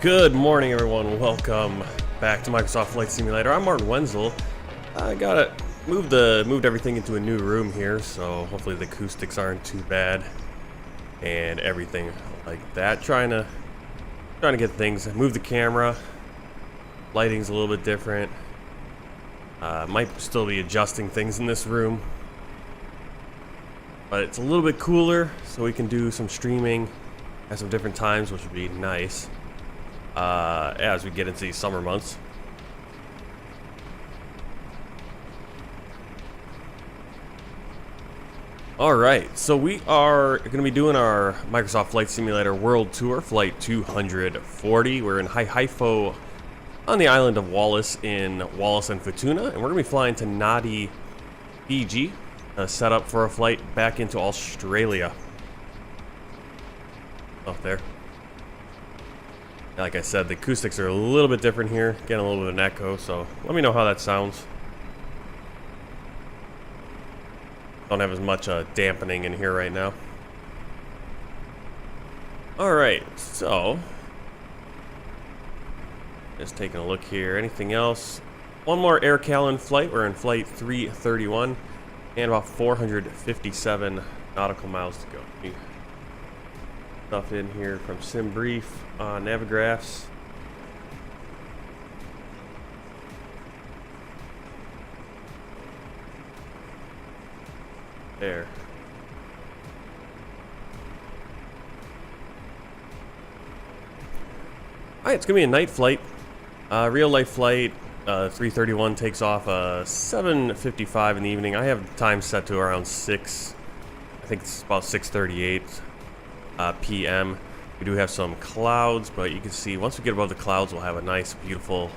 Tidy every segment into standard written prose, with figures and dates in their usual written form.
Good morning, everyone. Welcome back to Microsoft Flight Simulator. I'm Martin Wenzel. I got it moved everything into a new room here, so hopefully the acoustics aren't too bad and everything like that. Trying to get things. Move the camera. Lighting's a little bit different. Might still be adjusting things in this room, but it's a little bit cooler, so we can do some streaming at some different times, which would be nice. As we get into these summer months. Alright, so we are going to be doing our Microsoft Flight Simulator World Tour, Flight 240. We're in Hihifo on the island of Wallis in Wallis and Futuna, and we're going to be flying to Nadi, Fiji, set up for a flight back into Australia. Oh, there. Like I said, the acoustics are a little bit different here, getting a little bit of an echo, so let me know how that sounds. Don't have as much dampening in here right now. Alright, so just taking a look here. Anything else? One more AIRCALIN flight. We're in flight 331 and about 457 nautical miles to go. Stuff in here from SimBrief on Navigraphs. There. Alright, it's gonna be a night flight. Real life flight. 331 takes off 7:55 in the evening. I have the time set to around 6. I think it's about 6:38. PM. We do have some clouds, but you can see once we get above the clouds, we'll have a nice, beautiful,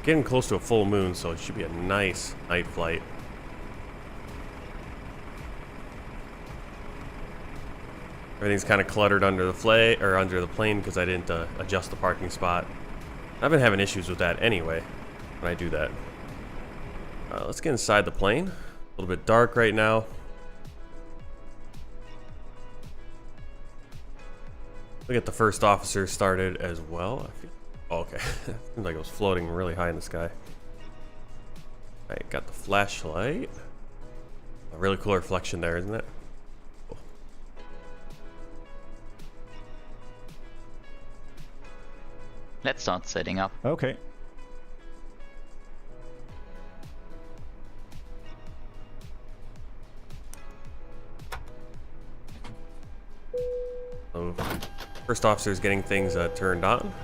getting close to a full moon, so it should be a nice night flight. Everything's kind of cluttered under the plane because I didn't adjust the parking spot. I've been having issues with that anyway when I do that. Let's get inside the plane. A little bit dark right now. Look at the first officer started as well. Oh, okay. Seems like it was floating really high in the sky. Alright, got the flashlight. A really cool reflection there, isn't it? Cool. Let's start setting up. Okay. So, first officer is getting things turned on.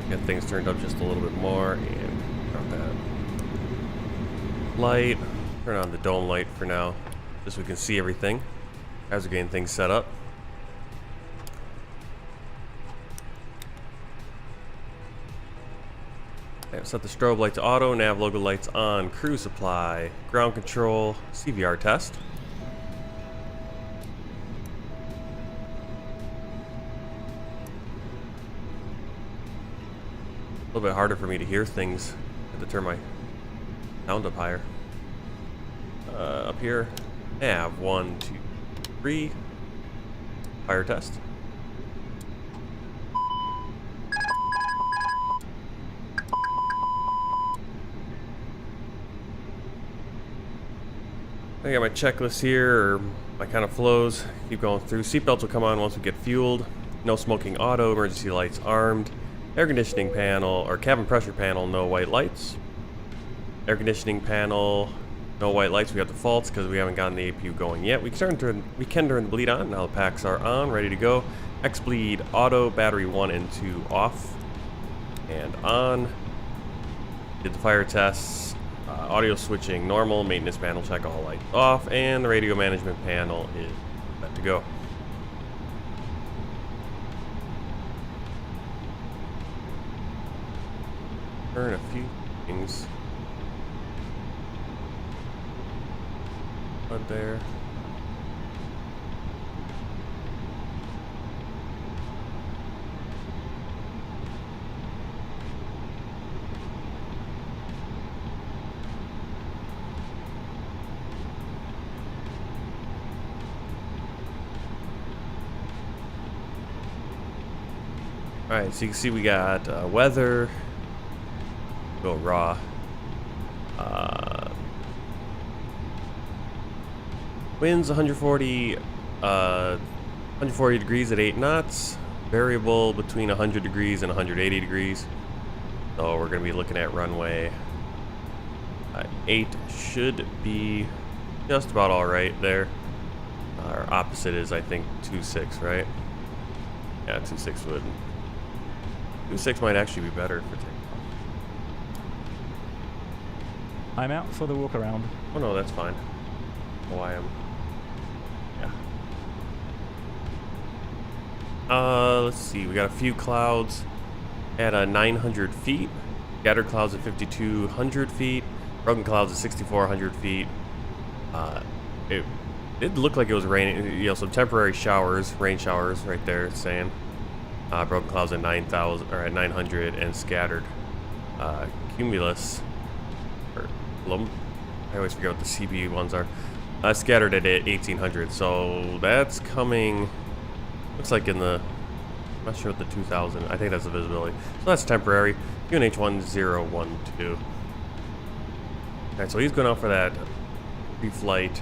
Get things turned up just a little bit more and drop that light. Turn on the dome light for now, just so we can see everything as we're getting things set up. Okay, set the strobe light to auto, nav logo lights on, crew supply, ground control, CVR test. A little bit harder for me to hear things. I had to turn my sound up higher. Up here, nav 1, 2, 3, fire test. I got my checklist here, or my kind of flows. Keep going through. Seatbelts will come on once we get fueled. No smoking auto, emergency lights armed. Air conditioning panel, or cabin pressure panel, no white lights. Air conditioning panel, no white lights. We got defaults because we haven't gotten the APU going yet. We can turn the bleed on. Now the packs are on, ready to go. X bleed auto, battery 1 and 2 off and on. Did the fire tests. Audio switching normal, maintenance panel check all lights off, and the radio management panel is set to go. Turn a few things. Right there. Alright, so you can see we got weather. Go raw. Winds 140 degrees at 8 knots. Variable between 100 degrees and 180 degrees. So we're going to be looking at runway 8 should be just about alright there. Our opposite is, I think, 2.6, right? Yeah, 2.6 would. 2.6 might actually be better for takeoff. I'm out for the walk around. Oh no, that's fine. Oh, I am. Yeah. Let's see. We got a few clouds at 900 feet. Scattered clouds at 5,200 feet. Broken clouds at 6,400 feet. It looked like it was raining. You know, some temporary showers, rain showers, right there. It's saying broken clouds at 9,000 or at 900 and scattered cumulus. Or I always forget what the CB ones are. Scattered at 1,800. So that's coming. Looks like in the. I'm not sure what the 2,000. I think that's the visibility. So that's temporary. UNH 1012. Alright, so he's going out for that pre-flight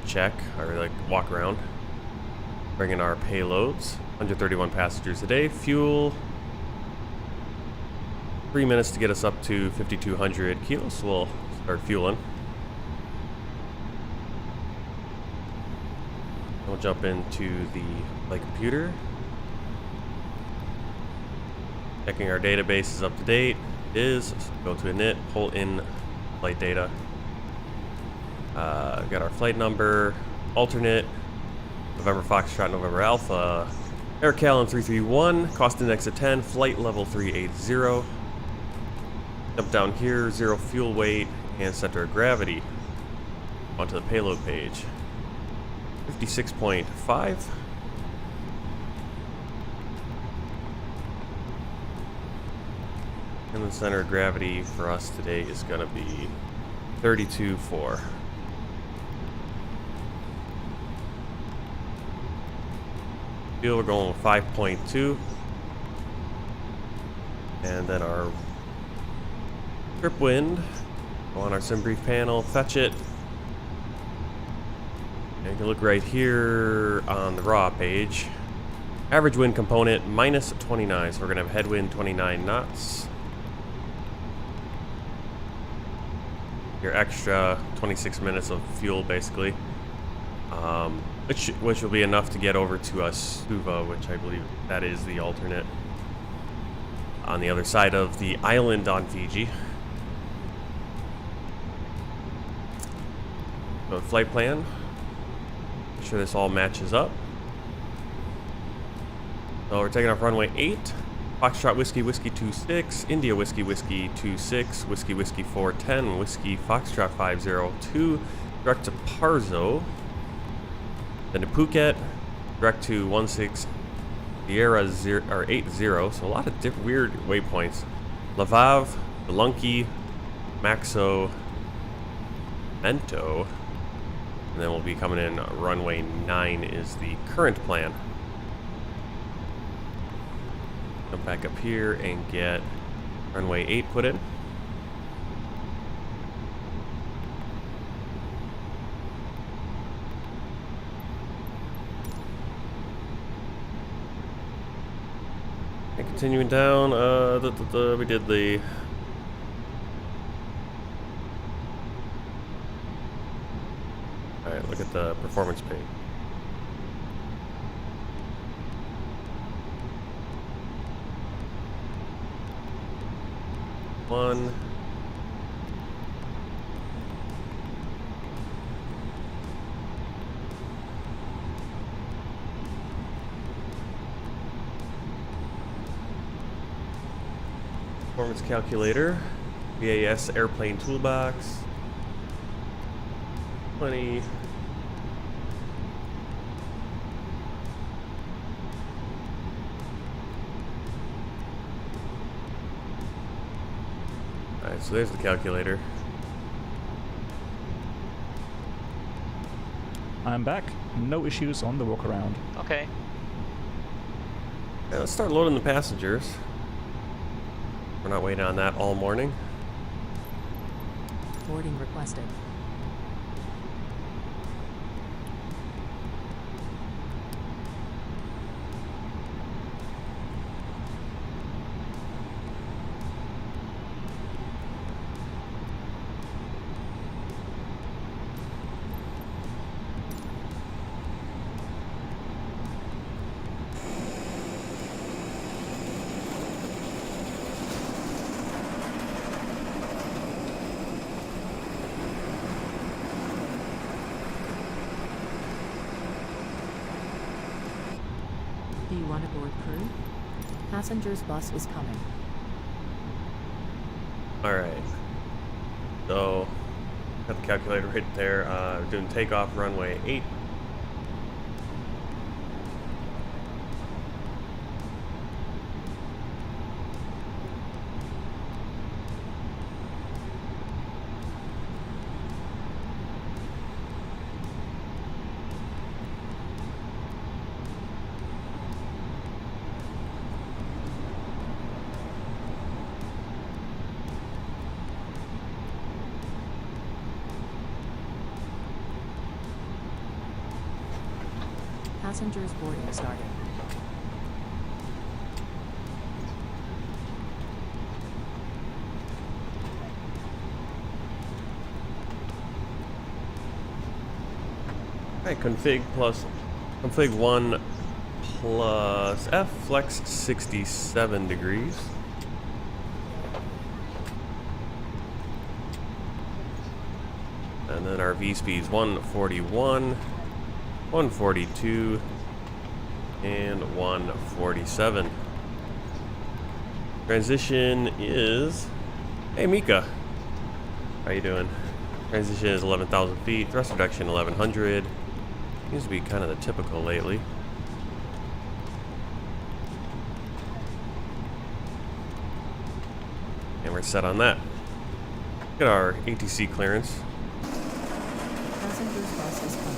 check, or like walk around. Bringing our payloads. 131 passengers a day. Fuel. 3 minutes to get us up to 5,200 kilos. So we'll start fueling. We'll jump into the flight computer. Checking our database is up to date. It is. So go to init, pull in flight data. Got our flight number, alternate, November Foxtrot, November Alpha, AIRCALIN 331, cost index of 10, flight level 380. Jump down here, 0 fuel weight, and center of gravity. Onto the payload page. 56.5. And the center of gravity for us today is going to be 32.4. Fuel, we're going with 5.2. And then our trip wind, go on our sim brief panel, fetch it. And you can look right here on the raw page. Average wind component minus 29, so we're going to have headwind 29 knots. Your extra 26 minutes of fuel, basically, which will be enough to get over to Suva, which I believe that is the alternate on the other side of the island on Fiji. So flight plan. Make sure this all matches up. So we're taking off runway 8. Foxtrot Whiskey Whiskey 26, India Whiskey Whiskey 26, Whiskey Whiskey 410, Whiskey Foxtrot 502, direct to Parzo, then to Phuket, direct to 16 Sierra 80, so a lot of different weird waypoints. Lavav, Belunki, Maxo, Mento, and then we'll be coming in runway 9 is the current plan. Come back up here and get runway 8 put in. And continuing down, we did the alright, look at the performance page. One. Performance calculator, VAS airplane toolbox, 20. Alright, so there's the calculator. I'm back. No issues on the walk around. Okay. Yeah, let's start loading the passengers. We're not waiting on that all morning. Boarding requested. Do you want to board crew? Passengers bus is coming. Alright. So, got the calculator right there. We're doing takeoff runway 8. Passengers boarding started. Alright, config 1 plus F flex 67 degrees. And then our V speed's 141, 142, and 147. Transition is, hey Mika, how you doing? Transition is 11,000 feet, thrust reduction 1100. Seems to be kind of the typical lately. And we're set on that. Look at our ATC clearance. Passengers bus is coming.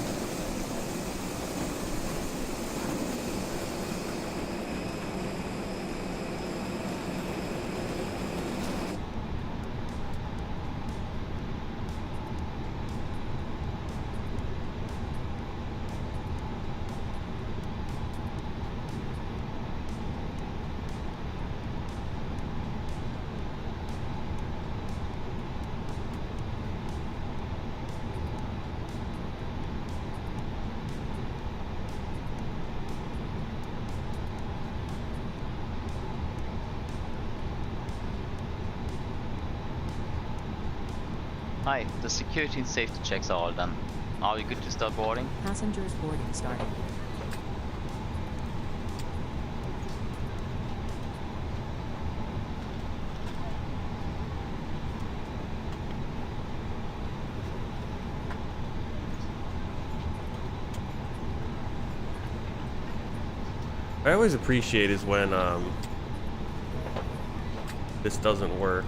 Hi, the security and safety checks are all done. Are we good to start boarding? Passengers boarding started. I always appreciate is when this doesn't work.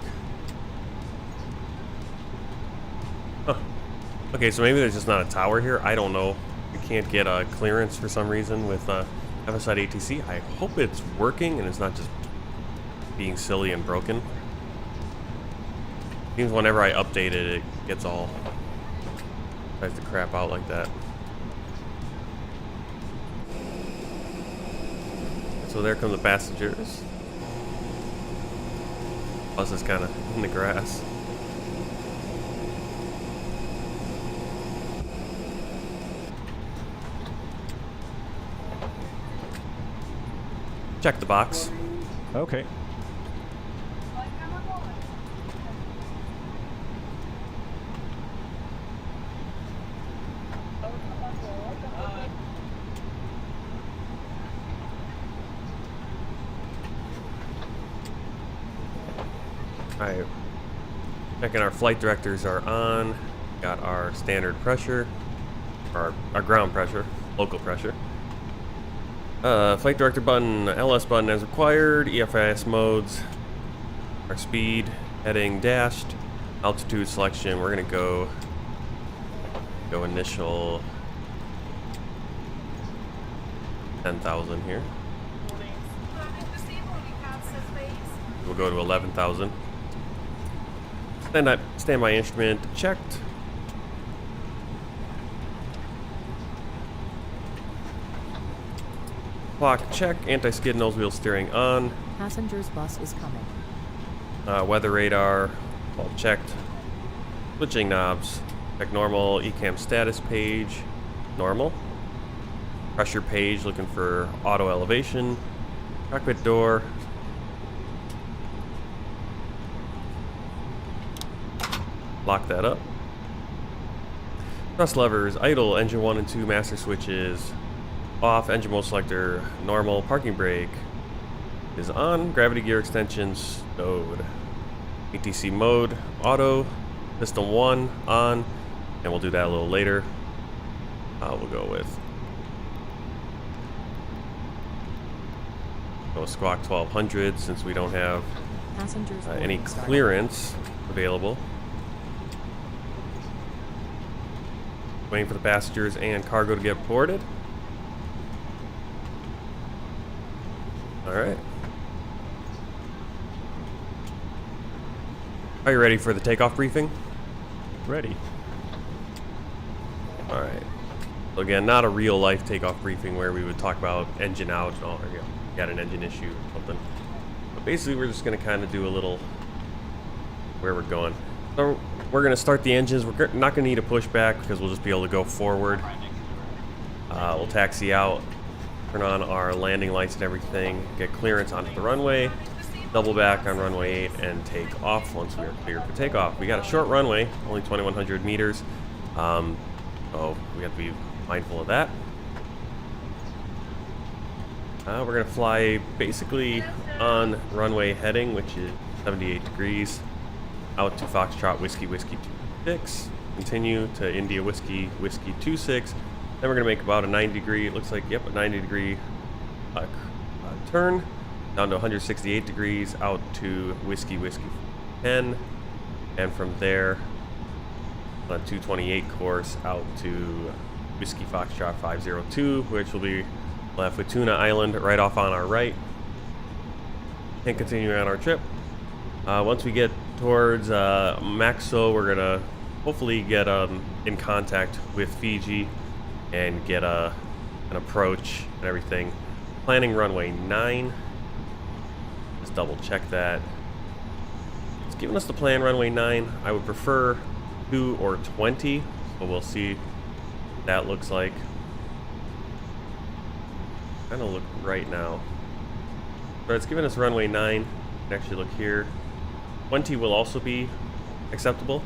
Huh. Okay, so maybe there's just not a tower here. I don't know. We can't get a clearance for some reason with FSI ATC. I hope it's working and it's not just being silly and broken. Seems whenever I update it, it gets all tries to crap out like that. So there come the passengers. Bus is kind of in the grass. Check the box. Okay. Alright, checking our flight directors are on. Got our standard pressure, or our ground pressure, local pressure. Flight director button, LS button as required, EFIS modes, our speed, heading dashed, altitude selection. We're gonna go initial 10,000 here. go to 11,000. Standby instrument checked. Clock check. Anti-skid nose wheel steering on. Passenger's bus is coming. Weather radar all checked. Switching knobs. Check normal. Ecam status page. Normal. Pressure page looking for auto elevation. Cockpit door. Lock that up. Thrust levers, idle, engine 1 and 2 master switches off, engine mode selector, normal, parking brake is on, gravity gear extension stowed. ATC mode, auto, system 1 on, and we'll do that a little later. We'll go with squawk 1200 since we don't have Passengers any boarding started. clearance available. Waiting for the passengers and cargo to get boarded. Alright. Are you ready for the takeoff briefing? Ready. Alright. So again, not a real life takeoff briefing where we would talk about engine out and all, or got an engine issue or something. But basically we're just going to kind of do a little where we're going. So we're going to start the engines. We're not going to need a pushback because we'll just be able to go forward. We'll taxi out, turn on our landing lights and everything, get clearance onto the runway, double back on runway 8 and take off once we are cleared for takeoff. We got a short runway, only 2,100 meters. So we have to be mindful of that. We're going to fly basically on runway heading, which is 78 degrees, out to Foxtrot Whiskey Whiskey 26, continue to India Whiskey Whiskey 26. Then we're going to make about a 90 degree, it looks like, yep, a 90 degree turn down to 168 degrees out to Whiskey Whiskey 10, and from there on a 228 course out to Whiskey Foxtrot 502, which will be left Futuna Island right off on our right, and continue on our trip. Once we get towards Maxo, we're gonna hopefully get in contact with Fiji and get an approach and everything. Planning runway 9. Just double check that. It's giving us the plan runway 9. I would prefer 2 or 20, so we'll see what that looks like. Kind of look right now. So it's giving us runway 9. You can actually look here. 20 will also be acceptable.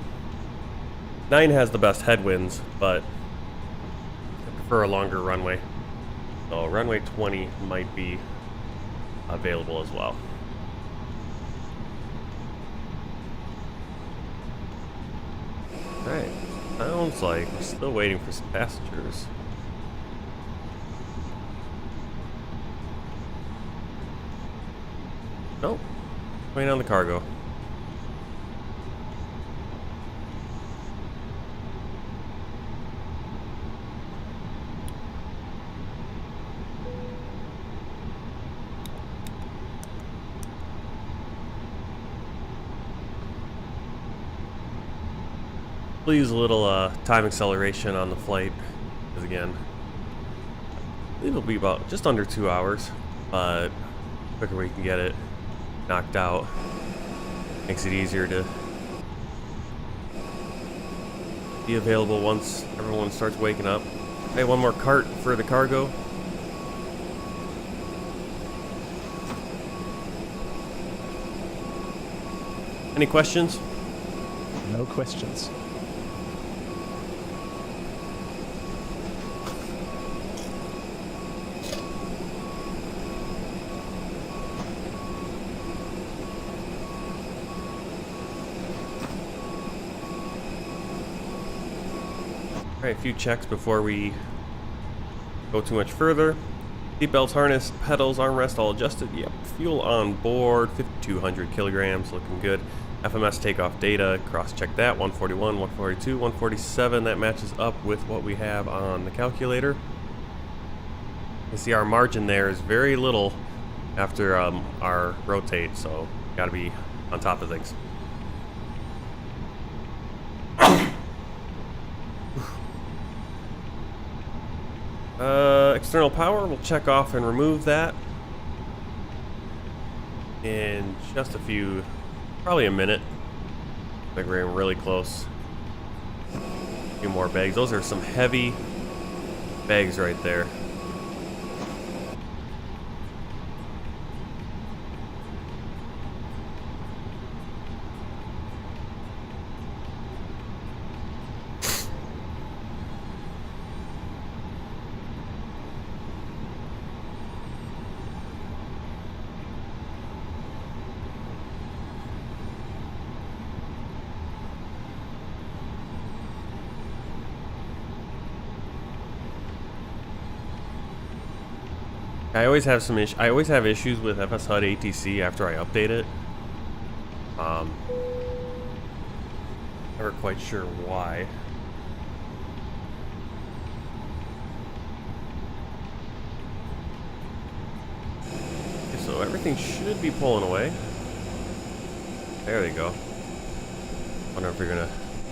9 has the best headwinds, but I prefer a longer runway. So runway 20 might be available as well. Alright, sounds like we're still waiting for some passengers. Nope, waiting on the cargo. We'll use a little time acceleration on the flight, because again, I believe it'll be about just under 2 hours, but the quicker we can get it knocked out, makes it easier to be available once everyone starts waking up. Hey, one more cart for the cargo. Any questions? No questions. Alright, a few checks before we go too much further. Seatbelts, harness, pedals, armrest all adjusted. Yep, fuel on board, 5,200 kilograms, looking good. FMS takeoff data, cross-check that, 141, 142, 147. That matches up with what we have on the calculator. You see our margin there is very little after our rotate, so Gotta be on top of things. External power, we'll check off and remove that in just a few, probably a minute. I think we're getting really close. A few more bags. Those are some heavy bags right there. I always have issues with FSHUD ATC after I update it. Never quite sure why. Okay, so everything should be pulling away. There they go. Wonder if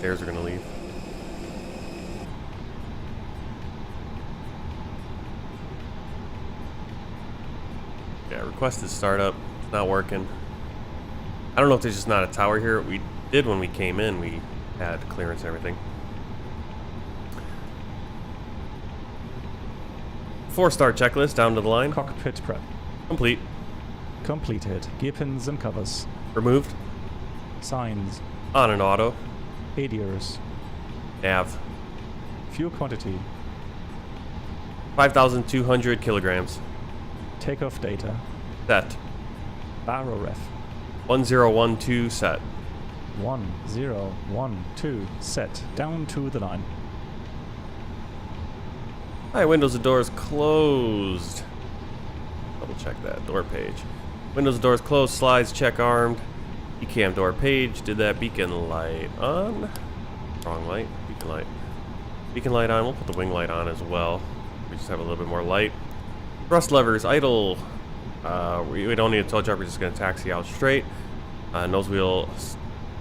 theirs are gonna leave. Yeah, requested startup. It's not working. I don't know if there's just not a tower here. We did when we came in. We had clearance and everything. 4-star checklist down to the line. Cockpit prep. Complete. Completed. Gear pins and covers. Removed. Signs. On and auto. ADIRS. Nav. Fuel quantity. 5,200 kilograms. Takeoff data. Set. Barrel ref. 1012 set. 1012 set. Down to the line. Alright, windows and doors closed. Double check that door page. Windows and doors closed. Slides check armed. Ecam door page. Did that beacon light on? Wrong light. Beacon light. Beacon light on. We'll put the wing light on as well. We just have a little bit more light. Thrust levers idle. We don't need a tow job. We're just going to taxi out straight. Nose wheel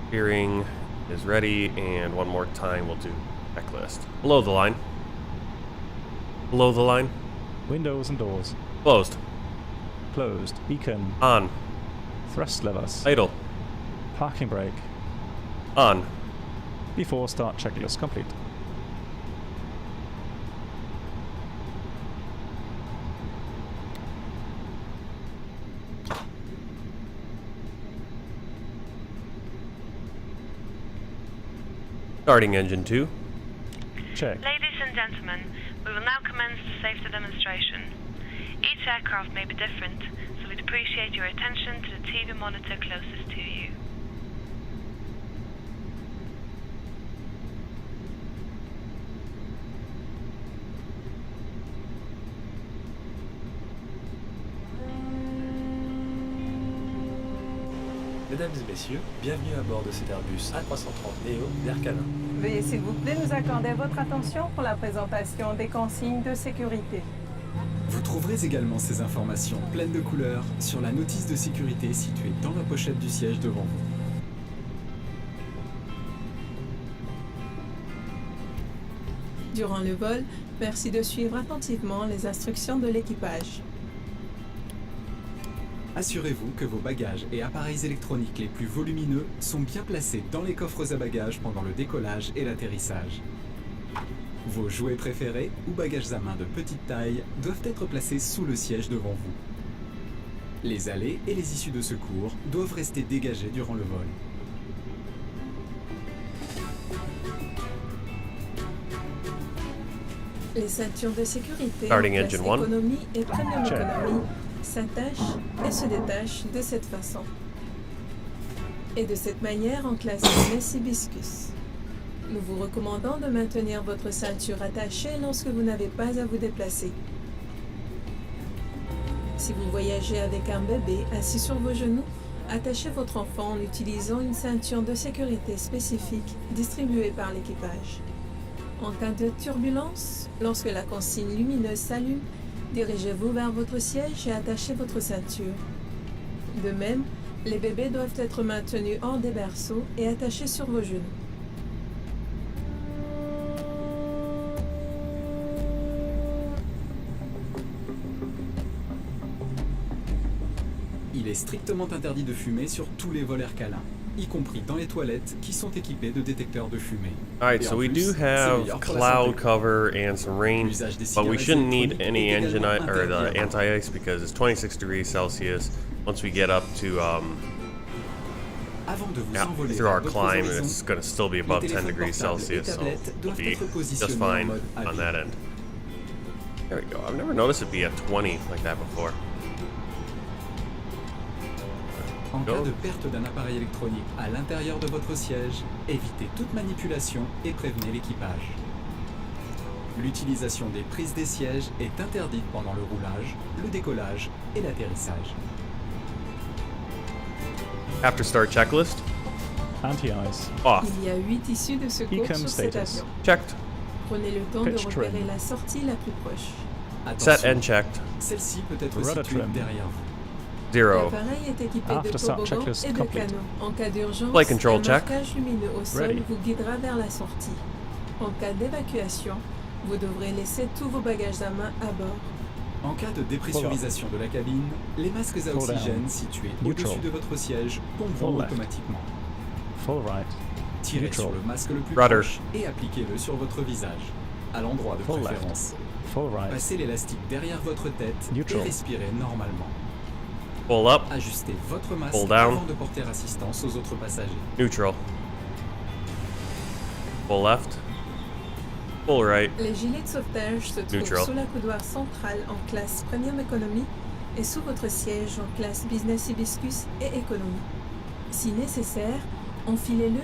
steering is ready, and one more time we'll do checklist. Below the line. Below the line. Windows and doors. Closed. Closed. Beacon. On. Thrust levers. Idle. Parking brake. On. Before start checklist complete. Starting engine 2. Check. Ladies and gentlemen, we will now commence the safety demonstration. Each aircraft may be different, so we'd appreciate your attention to the TV monitor closest to you. Mesdames et messieurs, bienvenue à bord de cet Airbus A330neo d'AIRCALIN. Veuillez s'il vous plaît nous accorder votre attention pour la présentation des consignes de sécurité. Vous trouverez également ces informations pleines de couleurs sur la notice de sécurité située dans la pochette du siège devant vous. Durant le vol, merci de suivre attentivement les instructions de l'équipage. Assurez-vous que vos bagages et appareils électroniques les plus volumineux sont bien placés dans les coffres à bagages pendant le décollage et l'atterrissage. Vos jouets préférés ou bagages à main de petite taille doivent être placés sous le siège devant vous. Les allées et les issues de secours doivent rester dégagées durant le vol. Les ceintures de sécurité, Starting en classe engine 1. économie et premium Check. économie, s'attachent et se détachent de cette façon. Et de cette manière en classe business hibiscus. Nous vous recommandons de maintenir votre ceinture attachée lorsque vous n'avez pas à vous déplacer. Si vous voyagez avec un bébé assis sur vos genoux, attachez votre enfant en utilisant une ceinture de sécurité spécifique distribuée par l'équipage. En cas de turbulence, lorsque la consigne lumineuse s'allume, dirigez-vous vers votre siège et attachez votre ceinture. De même, Les bébés doivent être maintenus hors des berceaux et attachés sur vos genoux. Il est strictement interdit de fumer sur tous les vols AIRCALIN, y compris dans les toilettes qui sont équipées de détecteurs de fumée. Alright, Et so en we plus, do c'est have meilleur pour la cloud santé. cover and some rain, L'usage des but we cigarettes shouldn't need électroniques any est engine également or the interdit. anti-ice because it's 26 degrees Celsius. Once we get up to Avant de vous yeah, envoler through our vers d'autres climb, horizons, it's going to still be les above 10 téléphones degrees portables et Celsius, so tablettes we'll doivent be être positionnés just en fine mode on avion. that end. There we go. I've never noticed it be at 20 like that before. En Go. cas de perte d'un appareil électronique à l'intérieur de votre siège, évitez toute manipulation et prévenez l'équipage. L'utilisation des prises des sièges est interdite pendant le roulage, le décollage et l'atterrissage. After start checklist, Anti-ice. off. Il y a 8 issues de secours Ecom sur cet status. avion. Checked. Prenez le temps de Pitch repérer trim. la sortie la plus proche. Set Attention, and checked. celle-ci peut être Rudder située trim. derrière vous. 0. L'appareil est équipé de After start toboggans checklist et de complete. canaux. En cas d'urgence, Flight control un check. marquage lumineux au sol Ready. vous guidera vers la sortie. En cas d'évacuation, vous devrez laisser tous vos bagages à main à bord. En cas de dépressurisation de la cabine, les masques à Full oxygène down. situés Neutral. au-dessus de votre siège tomberont Full left. automatiquement. Full right. Tirez Neutral. sur le masque le plus Rudder. proche et appliquez-le sur votre visage, à l'endroit de Full préférence. Full right. Passez l'élastique derrière votre tête Neutral. et respirez normalement. Pull up. Ajustez votre masque Pull down. avant de porter assistance aux autres passagers. Neutral. Pull left. Pull right. Les gilets de sauvetage se trouvent Neutral. sous la coudoir centrale en classe Premium Economy et sous votre siège en classe Business Hibiscus et Economy. Si nécessaire, enfilez-le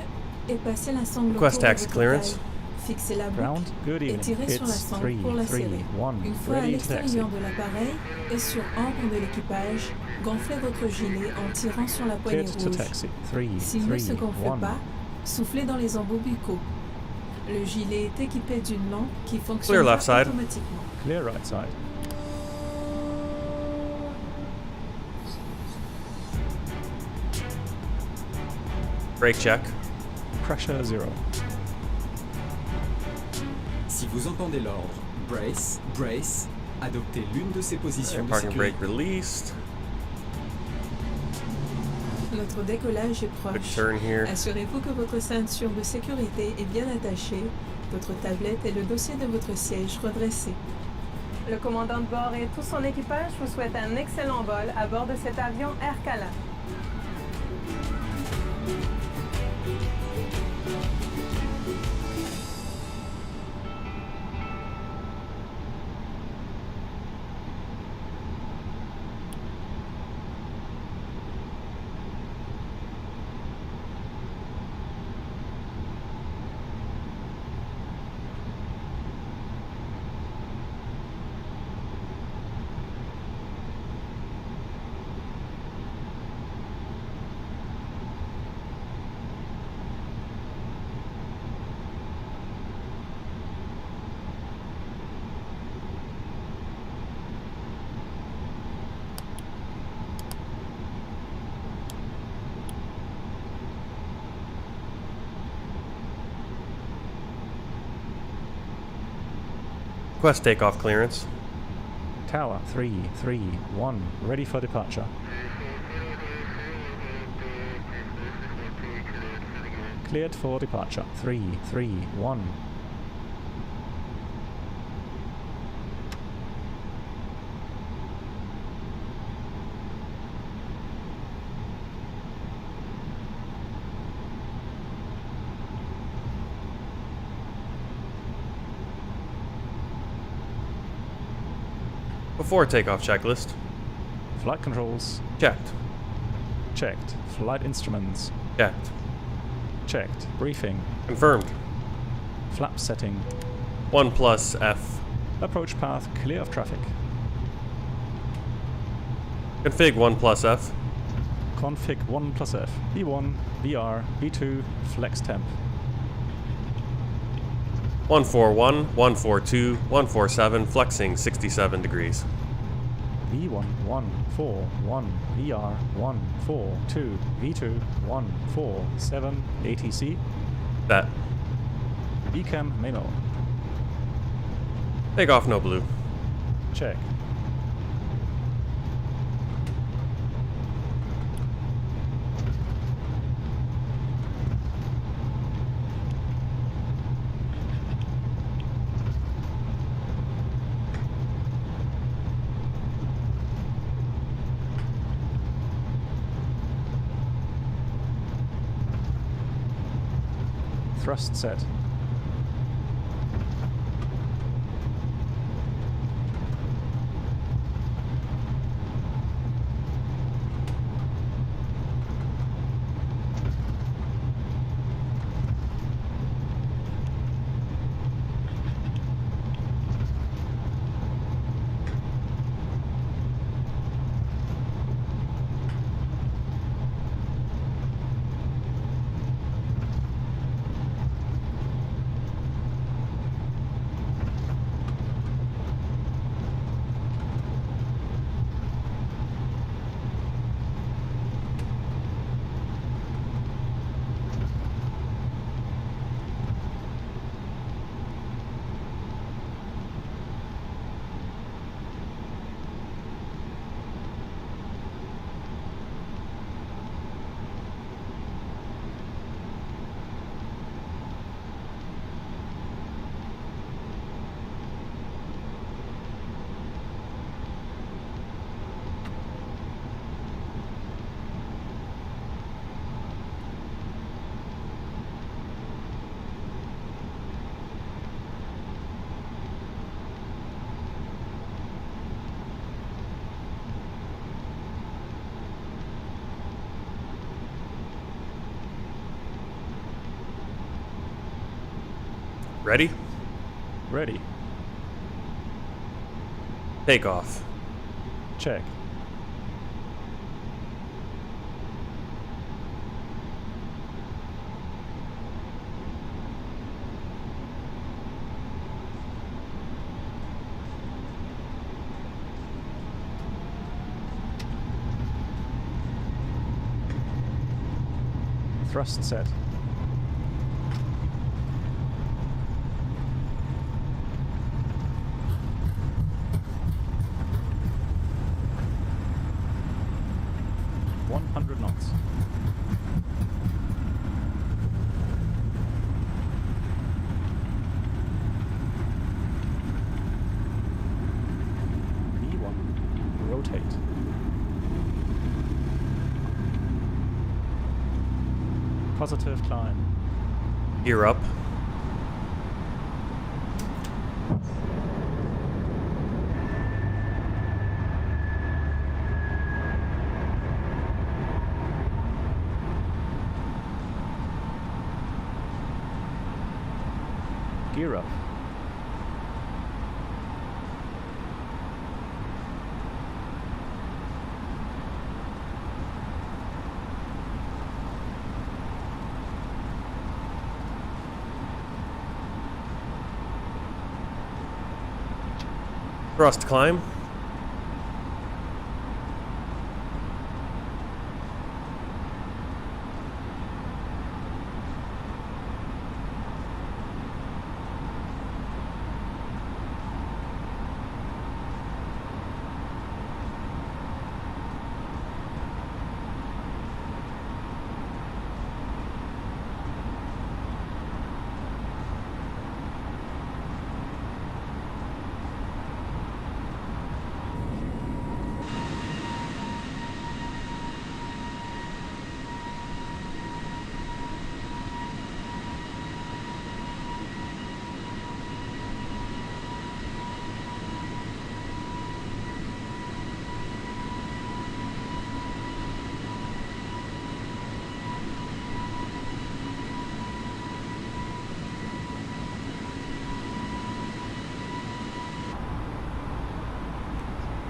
et passez la sangle autour Request de taxi votre clearance. taille. Fixez la Ground. boucle Good et evening. tirez sur la It's sangle 3, pour la 3, serrer. 1. Une fois à Ready to taxi. l'extérieur de l'appareil et sur ordre de l'équipage, gonflez votre gilet en tirant sur la poignée Cleared to rouge. taxi. 3, S'il ne se 3, gonfle 1. pas, soufflez dans les embouts buccaux. Le gilet est équipé d'une lampe qui Clear fonctionne left side. automatiquement. Clear right side. Brake check. Pressure 0. Si vous entendez l'ordre brace, brace, adoptez l'une de ces positions de Parking brake sécurité. released. Notre décollage est Good proche. turn here. Assurez-vous que votre ceinture de sécurité est bien attachée, votre tablette et le dossier de votre siège redressés. Le commandant de bord et tout son équipage vous souhaitent un excellent vol à bord de cet avion AIRCALIN. Request takeoff clearance. Tower 3, 3, 1. Ready for departure. Cleared for departure. 3, 3, 1. Before takeoff checklist. Flight controls. Checked. Checked. Flight instruments. Checked. Checked. Briefing. Confirmed. Flap setting. 1 plus F. Approach path clear of traffic. Config 1 plus F. Config 1 plus F. B1, BR, B2, flex temp. 141, 142, 147, flexing 67 degrees. V114, VR 142, V2 147, ATC, That. Beacam Memo, Take off, no blue. check. Thrust set. Ready? Ready. Take off. Check. Thrust set. Knots. V1. Rotate. Positive climb. Gear up. Gear up. Thrust climb.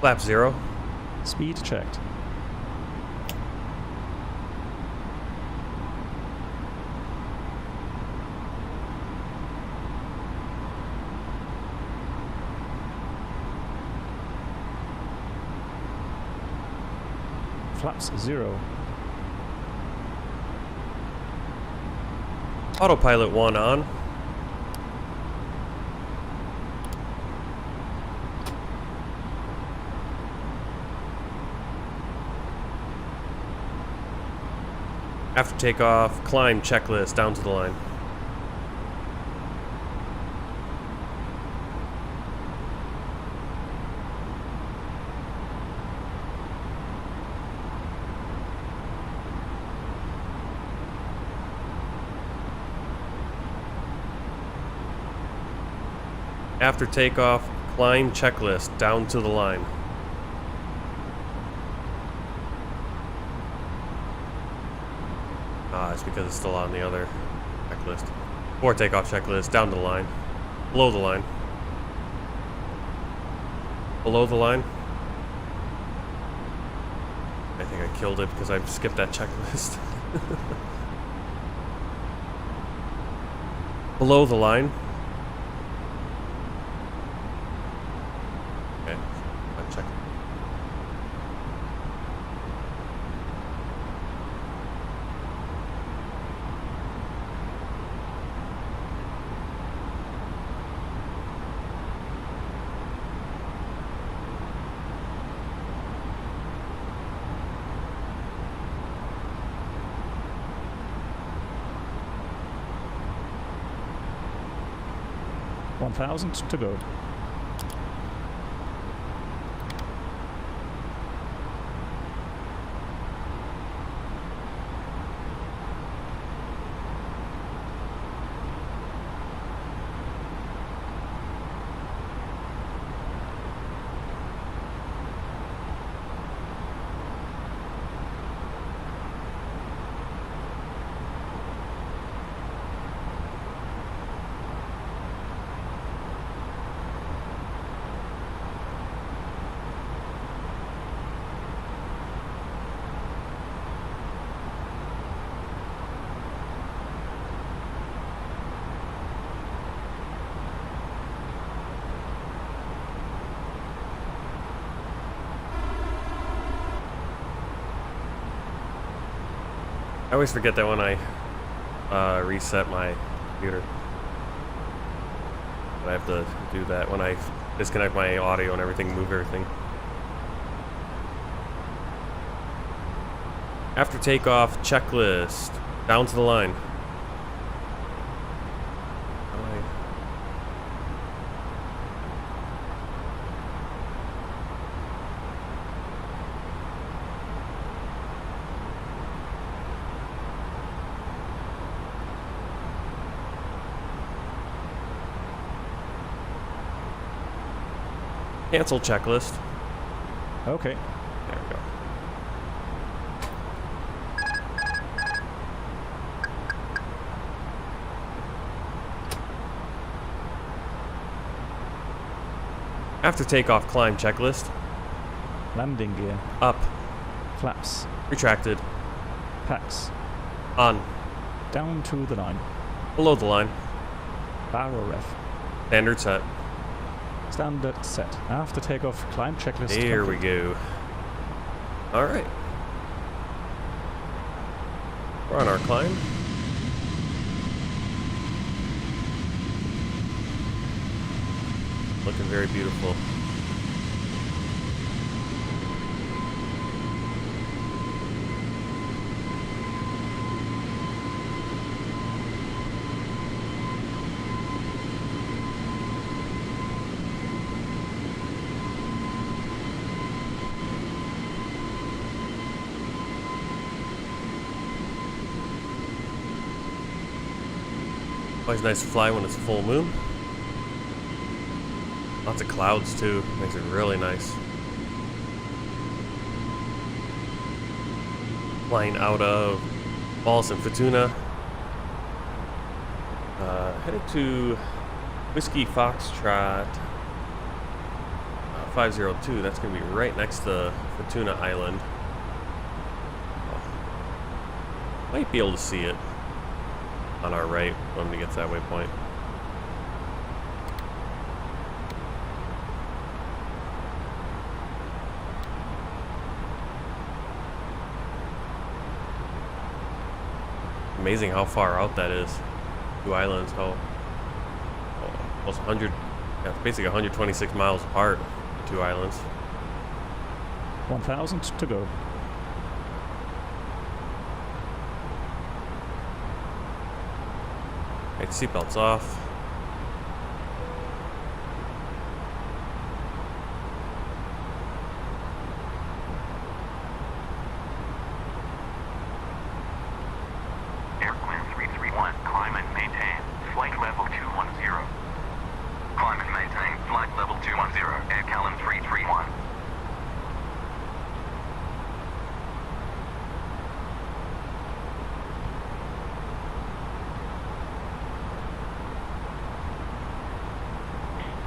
Flap 0. Speed checked. Flaps 0. Autopilot 1 on. After takeoff, climb checklist down to the line. After takeoff, climb checklist down to the line. It's because it's still on the other checklist. Before takeoff checklist, down to the line. Below the line. Below the line. I think I killed it because I skipped that checklist. Below the line. Okay, I'll check. $1,000 to go. I always forget that when I reset my computer. I have to do that when I disconnect my audio and everything, move everything. After takeoff, checklist. Down to the line. Cancel checklist. Okay. There we go. After takeoff, climb checklist. Landing gear. Up. Flaps. Retracted. Packs. On. Down to the line. Below the line. Barrel ref. Standard set. Standard set. After takeoff, climb checklist. Here we complete. go. Alright. We're on our climb. Looking very beautiful. Always nice to fly when it's a full moon. Lots of clouds too, makes it really nice. Flying out of Wallis and Futuna. Headed to Whiskey Foxtrot 502. That's going to be right next to Futuna Island. Might be able to see it on our right when we get to that waypoint. Amazing how far out that is. Two islands, how almost 100, yeah, it's basically 126 miles apart, the two islands. 1,000 to go. Right, seatbelts off. AirCalin 331, climb and maintain. Flight level 210. Climb and maintain. Flight level 210. AirCalin 331.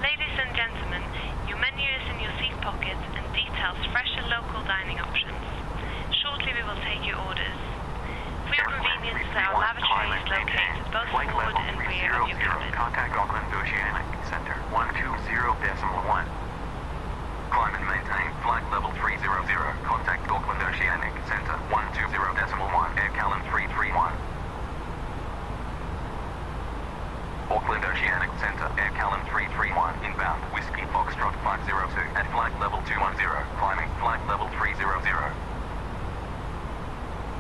Ladies and gentlemen, your menu is in your seat pocket and details fresh and local dining options. Shortly we will take your orders. For your convenience, our lavatory is located both Flight forward level and rear of your 300. cabin. Contact Auckland Oceanic Center 120.1. Climb and maintain. Flight level 300. Contact Auckland Oceanic Center 120.1. AirCalin 331. Auckland Oceanic Center, AirCalin 331, inbound, Whiskey Foxtrot 502, at flight level 210, climbing, flight level 300.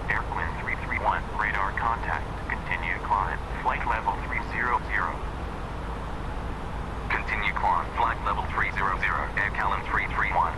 AirCalin 331, radar contact, continue climb, flight level 300. Continue climb, flight level 300, AirCalin 331.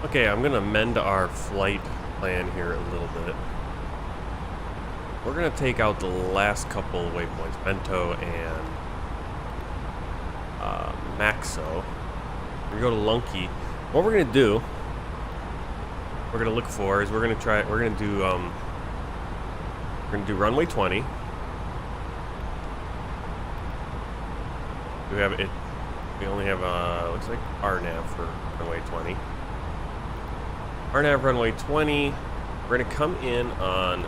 Okay, I'm gonna amend our flight plan here a little bit. We're gonna take out the last couple waypoints, Bento and Maxo. We're gonna go to Lunky. What we're gonna do, we're gonna look for is we're gonna do runway 20. We have it. We only have looks like RNAV for runway 20. RNAV runway 20. We're gonna come in on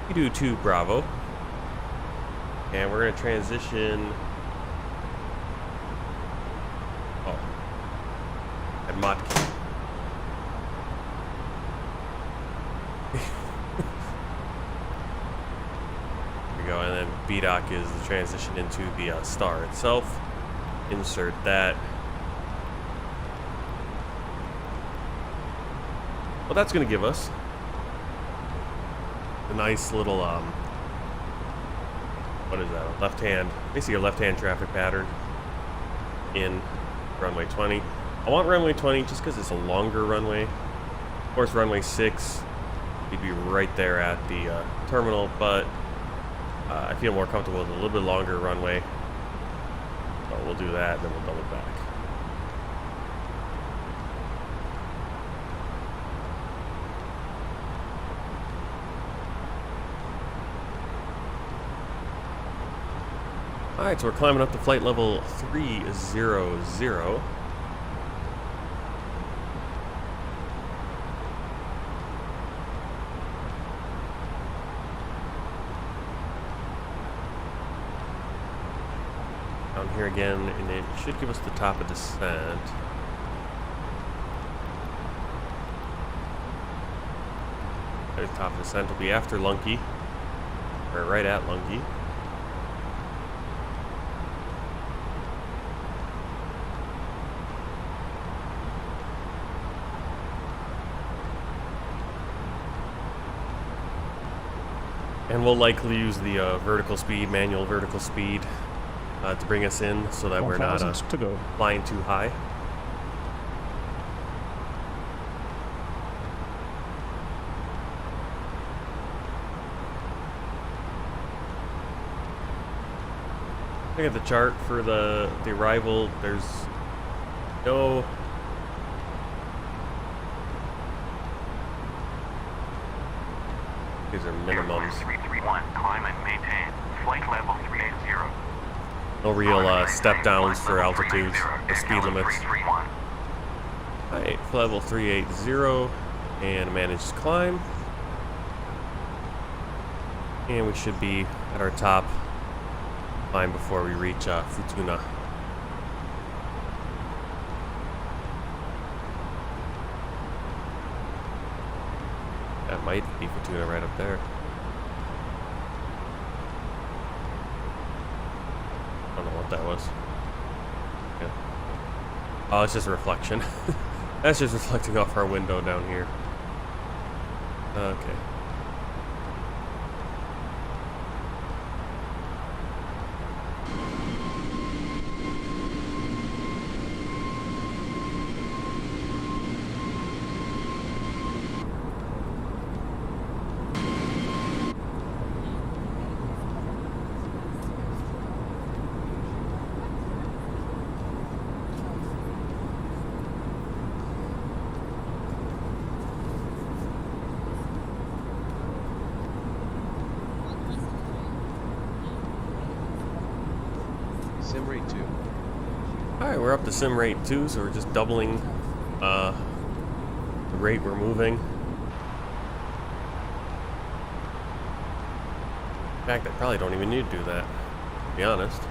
Edu 2 Bravo, and we're gonna transition. Oh, at Motkin. There we go, and then BDOC is the transition into the star itself. Insert that. Well, that's going to give us a nice little, what is that, left-hand, basically a left-hand traffic pattern in runway 20. I want runway 20 just because it's a longer runway. Of course, runway 6, you'd be right there at the terminal, but I feel more comfortable with a little bit longer runway. So we'll do that, and then we'll double back. Alright, so we're climbing up to flight level 300. Down here again, and it should give us the top of descent. The top of descent will be after Lunky, or right at Lunky. And we'll likely use the vertical speed, manual vertical speed, to bring us in so that we're not to go. flying too high. Look at the chart for the arrival. There's no... These are minimums. 331, climb and maintain. Flight level 380. No real step downs for altitudes, the speed limits. Alright, level 380 and managed climb. And we should be at our top climb before we reach Futuna. That might be Futuna right up there. I don't know what that was. Yeah. Oh, it's just a reflection. That's just reflecting off our window down here. Okay. Sim rate 2. Alright, we're up to sim rate 2, so we're just doubling the rate we're moving. In fact, I probably don't even need to do that, to be honest.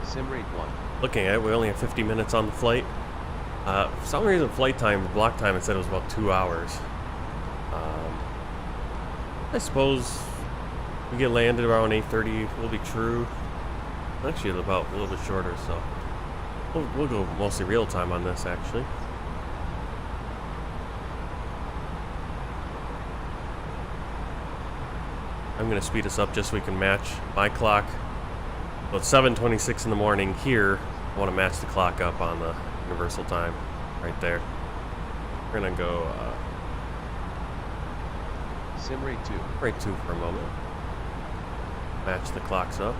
Sim rate 1. Looking at it, we only have 50 minutes on the flight. For some reason, flight time, block time, it said it was about 2 hours. I suppose we get landed around 8:30 will be true. Actually, about a little bit shorter, so we'll go mostly real time on this, actually. I'm going to speed us up just so we can match my clock. So it's 7:26 in the morning here. I want to match the clock up on the universal time right there. We're going to go Sim rate 2. rate 2 for a moment. Match the clocks up.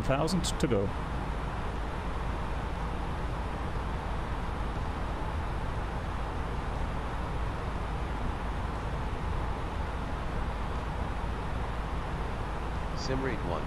$1,000 to go. Simrate 1.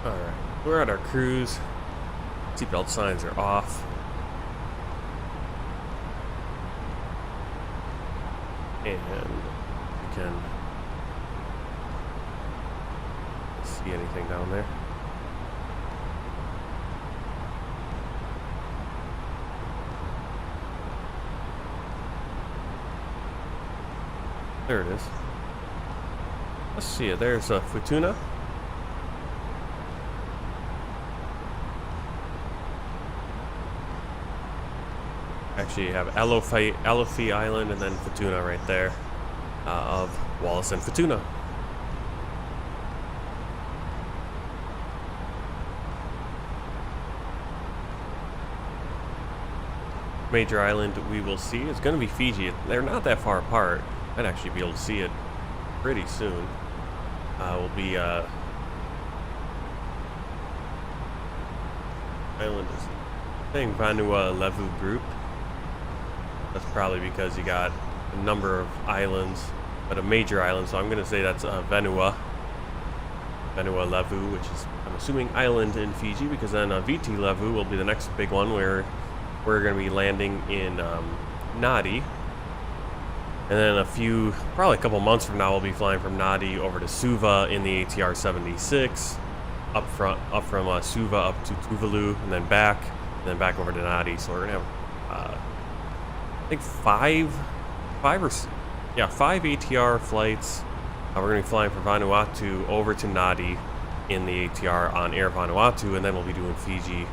Alright, we're at our cruise. Seatbelt signs are off. And we can see anything down there. There it is. Let's see it. There's Futuna. Actually, you have Alofi Island and then Futuna right there of Wallis and Futuna. Major island we will see is going to be Fiji. They're not that far apart. I'd actually be able to see it pretty soon. Will be island is saying Vanua Levu group. That's probably because you got a number of islands, but a major island, so I'm going to say that's Vanua Levu, which is, I'm assuming, island in Fiji, because then Viti Levu will be the next big one, where we're going to be landing in Nadi. And then probably a couple months from now, we'll be flying from Nadi over to Suva in the ATR 76, up from Suva up to Tuvalu, and then back over to Nadi. So we're going to have I think five ATR flights. We're going to be flying from Vanuatu over to Nadi in the ATR on Air Vanuatu, and then we'll be doing Fiji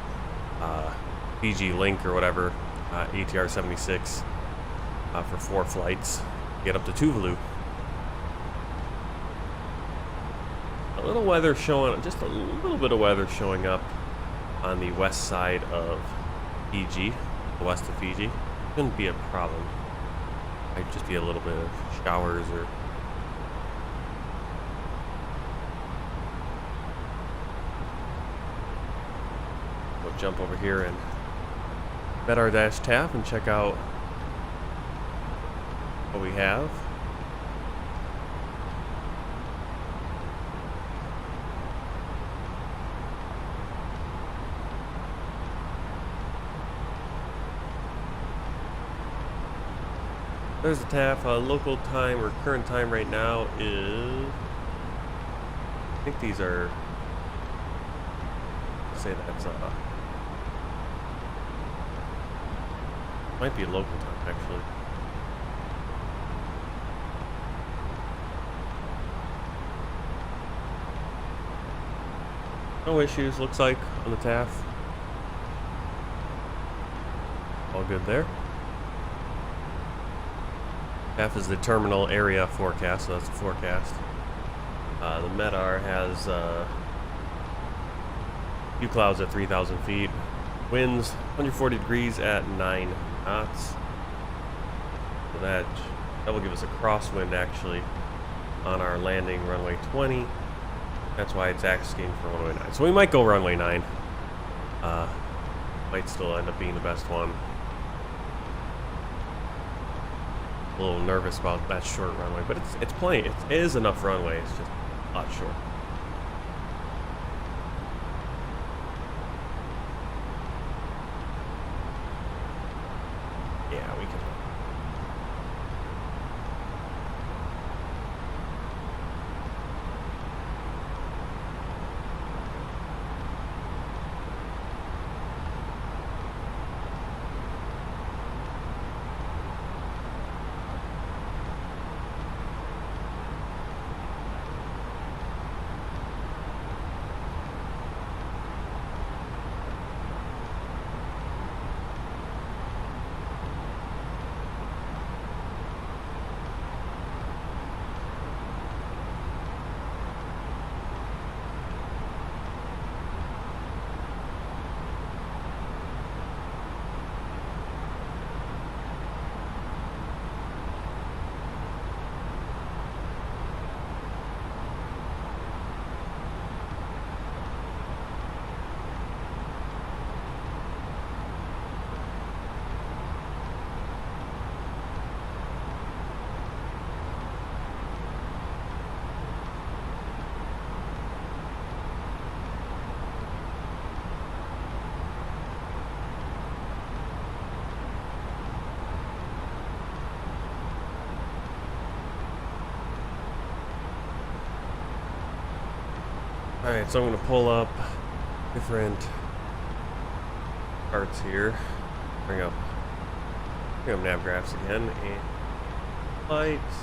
Link or whatever, ATR 76 for 4 flights, get up to Tuvalu. A little weather showing, just a little bit of weather showing up on the west side of Fiji, the west of Fiji. Shouldn't be a problem. Might just be a little bit of showers or we'll jump over here and met our dash tap and check out what we have. There's the TAF. Local time or current time right now is, I think these are, say that's might be local time actually. No issues, looks like, on the TAF. All good there. TAF is the terminal area forecast, so that's the forecast. The MEDAR has few clouds at 3,000 feet. Winds 140 degrees at 9 knots. So that will give us a crosswind actually on our landing runway 20. That's why it's asking for runway 9. So we might go runway 9. Might still end up being the best one. A little nervous about that short runway, but it's plenty. It is enough runway. It's just a lot short. Yeah, we can. Alright, so I'm going to pull up different parts here. Bring up nav graphs again and lights.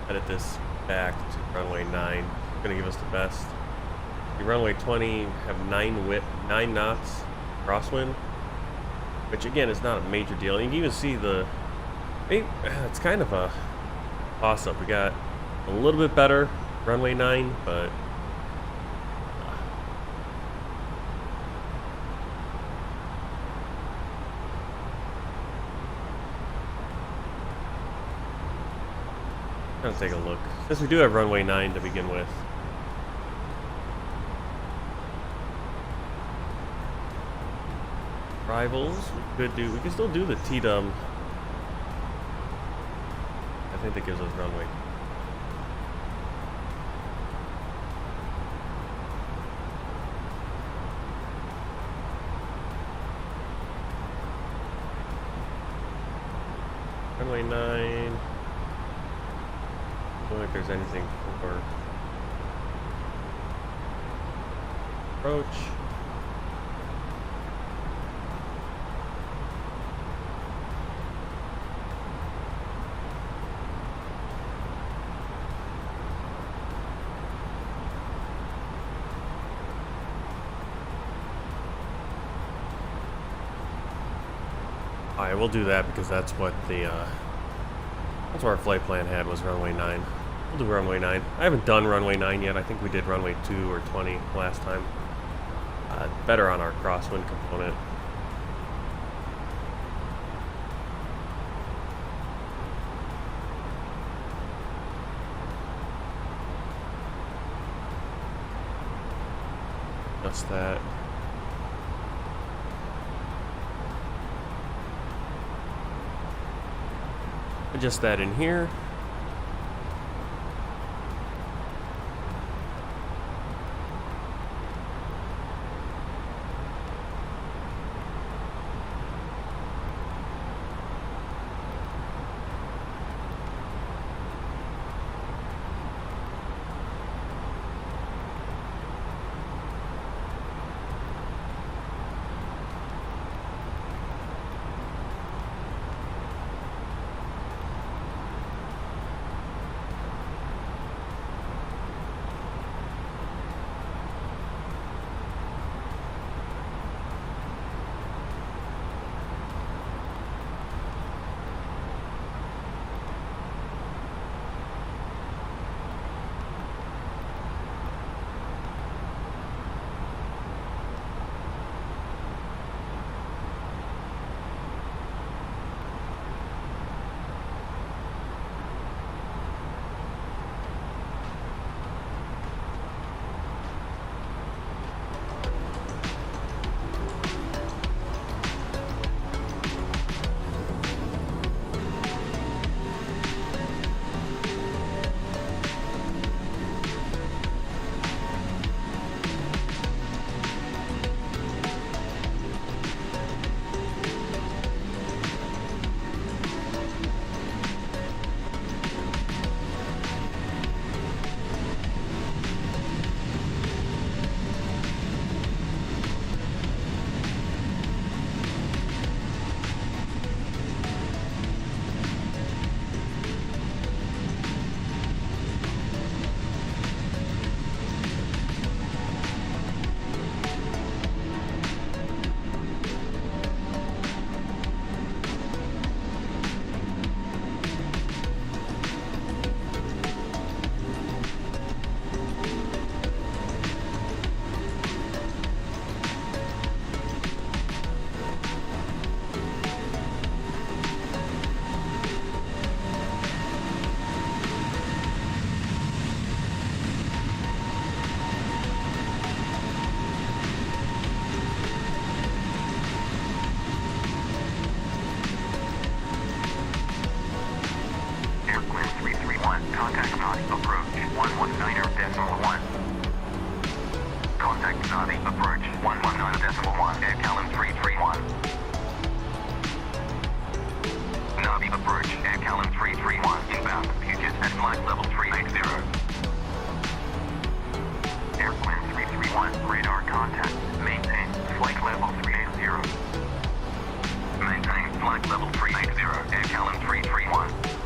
Edit this back to runway 9. It's going to give us the best. The runway 20 have 9 knots crosswind, which again is not a major deal. And you can even see it's kind of a toss up. We got a little bit better runway 9, but let's take a look. Since we do have runway 9 to begin with. Rivals, we can still do the T-dum. I think that gives us runway. Runway 9. I don't think there's anything for approach. Alright, we'll do that because that's what our flight plan had, was runway 9. We'll do runway 9. I haven't done runway 9 yet. I think we did runway 2 or 20 last time. Better on our crosswind component. Just that. Adjust that in here. Contact Nadi, approach 119.1. Contact Nadi, approach 119.1. AIRCALIN 331. Nadi, approach AIRCALIN 331. Inbound, Puget at flight level 380. 331. Radar contact. Maintain flight level 380. Maintain flight level 380. AIRCALIN 331.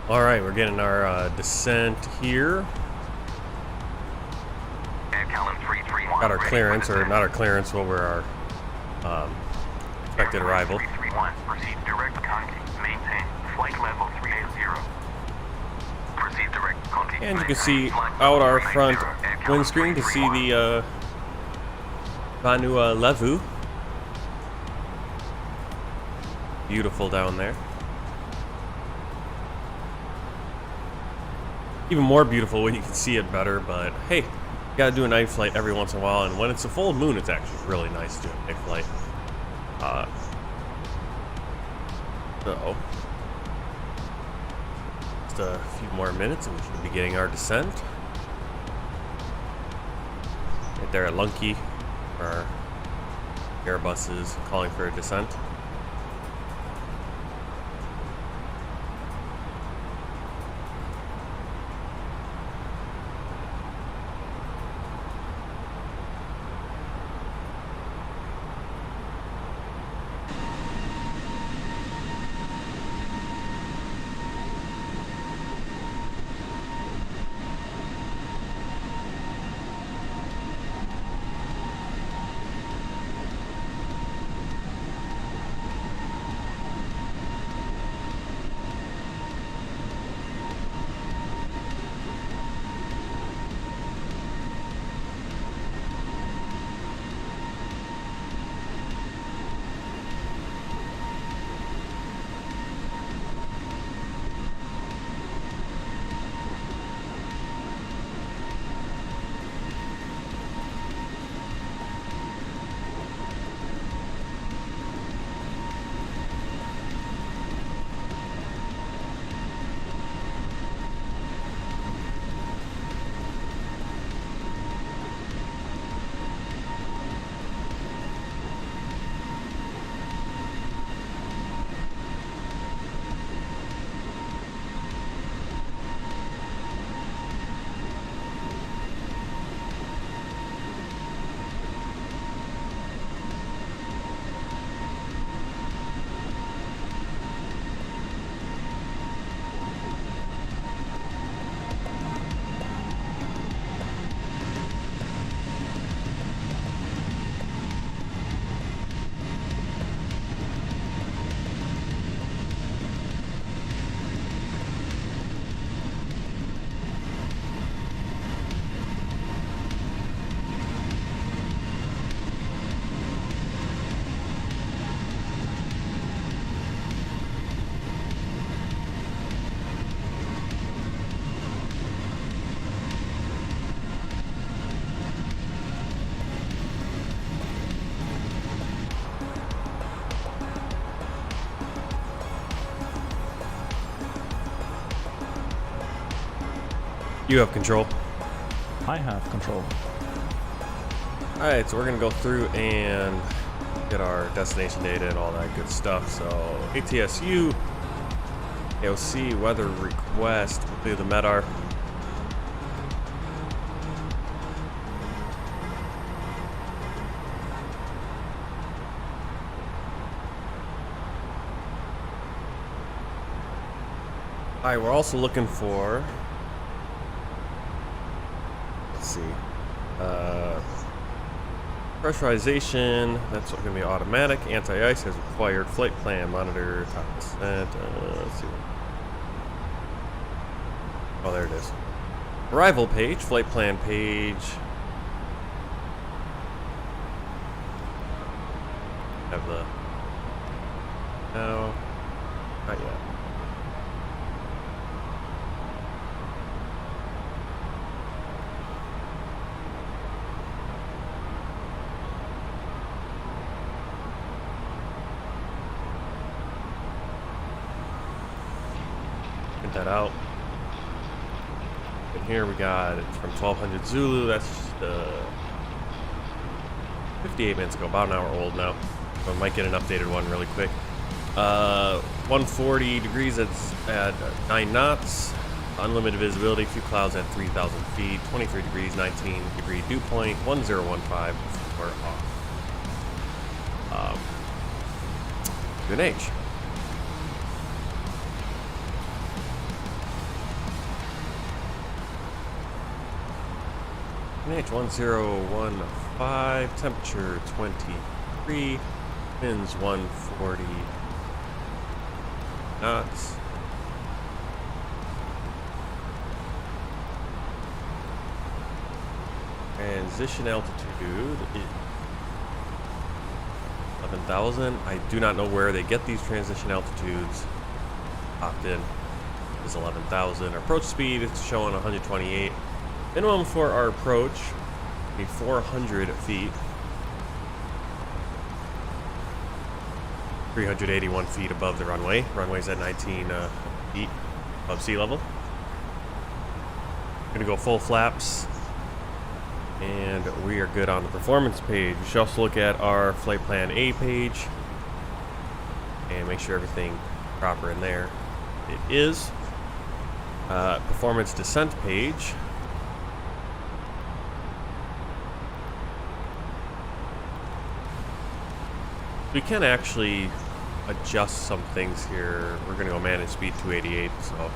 All right, we're getting our descent here. AIRCALIN 331. Got our clearance, or not our clearance, but we're our expected arrival. 331. Proceed direct Conti. Maintain flight level 380. Proceed direct Conti. And you can see out our front windscreen to see the Vanua Levu. Beautiful down there. Even more beautiful when you can see it better, but hey, you gotta do a night flight every once in a while, and when it's a full moon, it's actually really nice to do a night flight. So, just a few more minutes and we should be getting our descent. Right there at Lunky, our Airbus is calling for a descent. You have control. I have control. Alright, so we're gonna go through and get our destination data and all that good stuff. So ATSU, AOC, weather request, we'll do the MEDAR. Alright, we're also looking for, let's see, pressurization, that's going to be automatic, anti-ice as required, flight plan, monitor, top descent, let's see. Oh, there it is. Arrival page, flight plan page. Have the, no, not yet. That out. And here we got it's from 1200 Zulu. That's just 58 minutes ago, about an hour old now. So I might get an updated one really quick. 140 degrees at 9 knots. Unlimited visibility. Few clouds at 3,000 feet. 23 degrees, 19 degree dew point. 1015. We're off. UNH. NH1015, temperature 23, winds 140 knots. Transition altitude is 11,000. I do not know where they get these transition altitudes. Popped in is 11,000. Our approach speed is showing 128. Minimum for our approach be 400 feet. 381 feet above the runway. Runway's at 19 feet above sea level. Gonna go full flaps. And we are good on the performance page. We should also look at our flight plan A page and make sure everything proper in there. It is. Performance descent page. We can actually adjust some things here. We're gonna go manage speed 288, so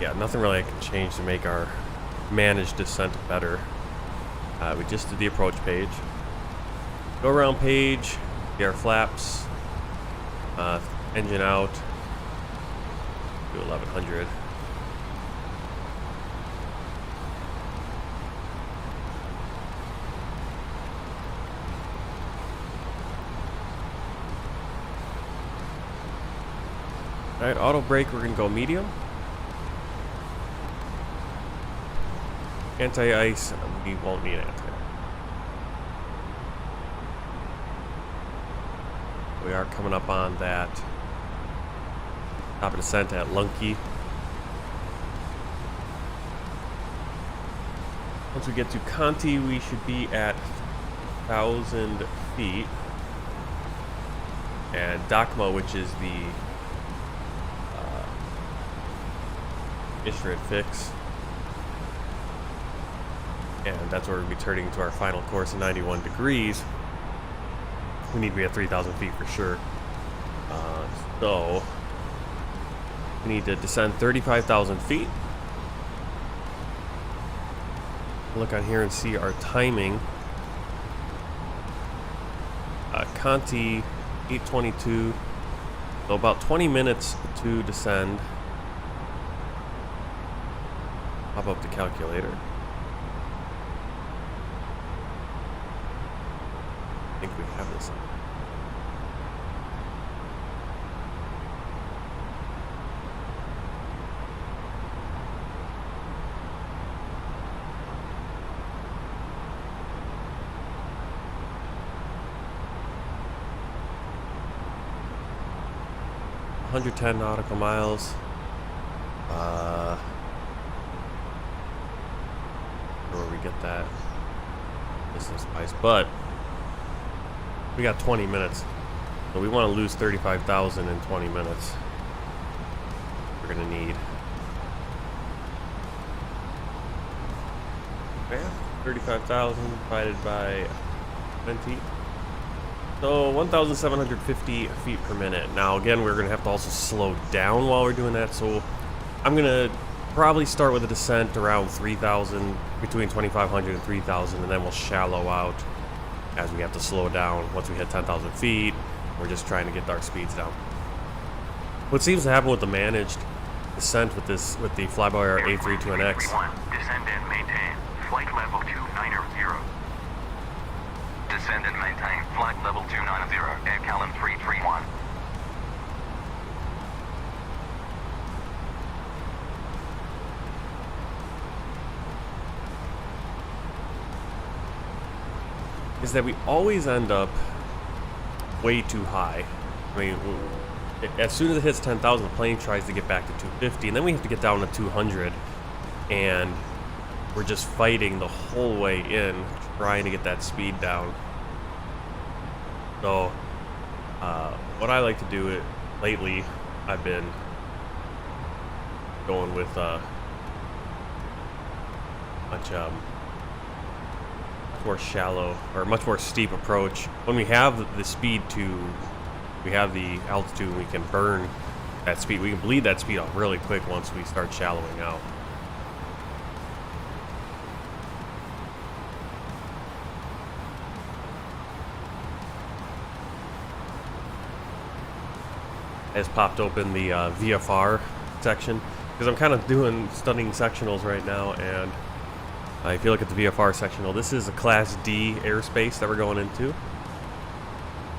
yeah, nothing really I can change to make our managed descent better. We just did the approach page. Go around page, get our flaps, engine out, do 1100. Alright, auto brake, we're gonna go medium. Anti-ice, we won't need anti. We are coming up on that top of descent at Lunky. Once we get to Conti, we should be at 1,000 feet. And Dakma, which is the Ishrid fix. And that's where we'll be turning to our final course of 91 degrees. We need to be at 3,000 feet for sure. So we need to descend 35,000 feet. Look on here and see our timing. Conti 822. So about 20 minutes to descend. Pop up the calculator. I think we have this on. $110 nautical miles. Where we get that distance spice, but we got 20 minutes, so we want to lose 35,000 in 20 minutes. We're gonna need 35,000 divided by 20. So 1,750 feet per minute. Now again, we're gonna have to also slow down while we're doing that, so I'm gonna probably start with a descent around 3,000, between 2,500 and 3,000, and then we'll shallow out as we have to slow down. Once we hit 10,000 feet, we're just trying to get our speeds down. What seems to happen with the managed descent with the FlyByWire A20N. Descend and maintain flight level 290. Descend and maintain flight level 290. AIRCALIN 331. Is that we always end up way too high. I mean, as soon as it hits 10,000, the plane tries to get back to 250, and then we have to get down to 200, and we're just fighting the whole way in, trying to get that speed down. So, what I like to do lately, I've been going with much more shallow or much more steep approach. When we have the speed we have the altitude, we can burn that speed. We can bleed that speed off really quick once we start shallowing out. I just popped open the VFR section because I'm kind of studying sectionals right now, and if you look at the VFR sectional, this is a Class D airspace that we're going into.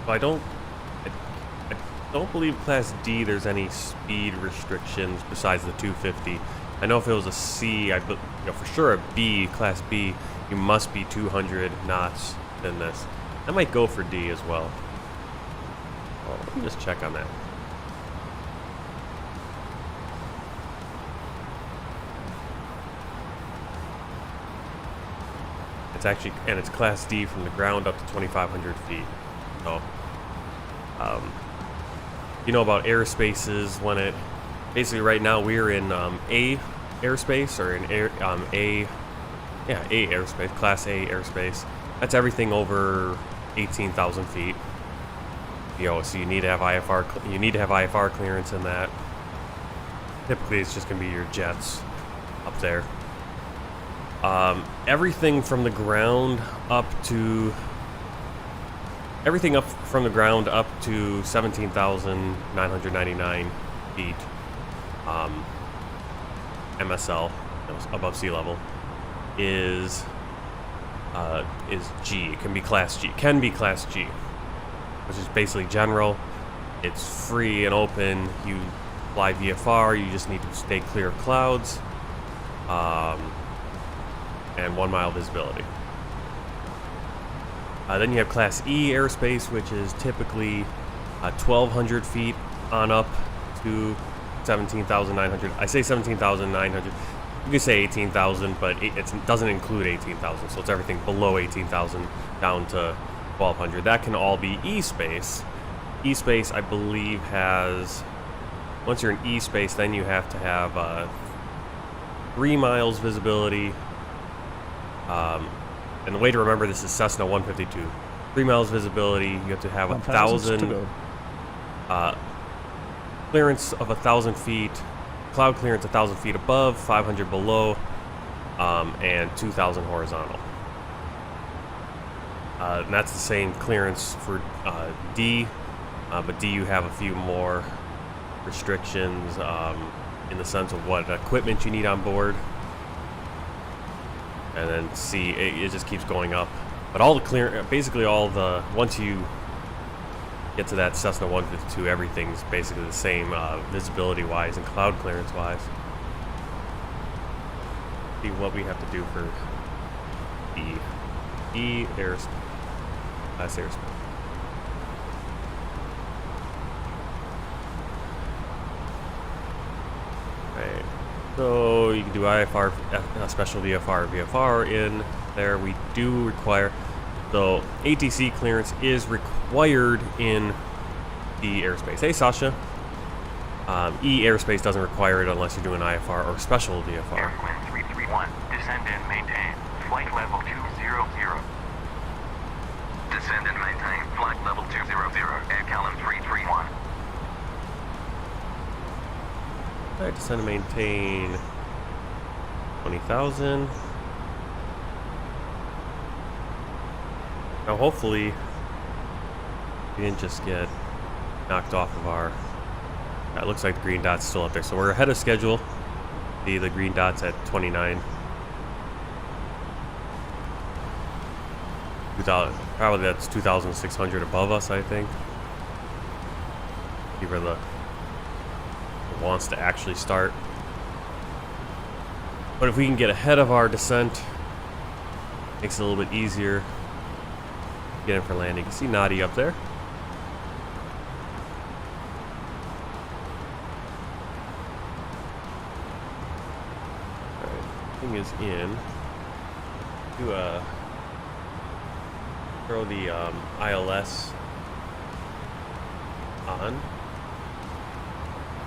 So I don't believe Class D there's any speed restrictions besides the 250. I know if it was a C, for sure a B, Class B, you must be 200 knots in this. I might go for D as well. Oh, let me just check on that. It's actually, and it's Class D from the ground up to 2,500 feet. So, you know about airspaces when it, basically right now we're in A airspace, or in A airspace, Class A airspace. That's everything over 18,000 feet. So you need to have IFR clearance in that. Typically, it's just gonna be your jets up there. Everything from the ground up to 17,999 feet, MSL, above sea level, is G. It can be Class G. Which is basically general. It's free and open. You fly VFR. You just need to stay clear of clouds. And 1 mile visibility. Then you have Class E airspace, which is typically 1,200 feet on up to 17,900. I say 17,900. You can say 18,000, but it doesn't include 18,000, so it's everything below 18,000 down to 1,200. That can all be E space. E space, I believe, has, once you're in E space, then you have to have 3 miles visibility. And the way to remember this is Cessna 152. 3 miles visibility. You have to have 1,000 clearance of 1,000 feet, cloud clearance 1,000 feet above, 500 below, and 2,000 horizontal. And that's the same clearance for D, but D you have a few more restrictions in the sense of what equipment you need on board. And then C, it just keeps going up. But all the once you get to that Cessna 152, everything's basically the same visibility-wise and cloud clearance-wise. See what we have to do for E. E airspace. Class airspace. Right. So you can do IFR, special VFR in there. We do require, so ATC clearance is required in E airspace. Hey Sasha. E airspace doesn't require it unless you're doing IFR or special VFR. Airwind 331, descend and maintain flight level 200. Descend and maintain flight level 200, AIRCALIN 331. Alright, descend and maintain 20,000. Now hopefully we didn't just get knocked off of our... It looks like the green dot's still up there, so we're ahead of schedule. The green dot's at 29. Probably that's 2,600 above us, I think. See where the wants to actually start. But if we can get ahead of our descent, makes it a little bit easier. Get in for landing. You can see Nadi up there. Alright, thing is in. Throw the ILS on.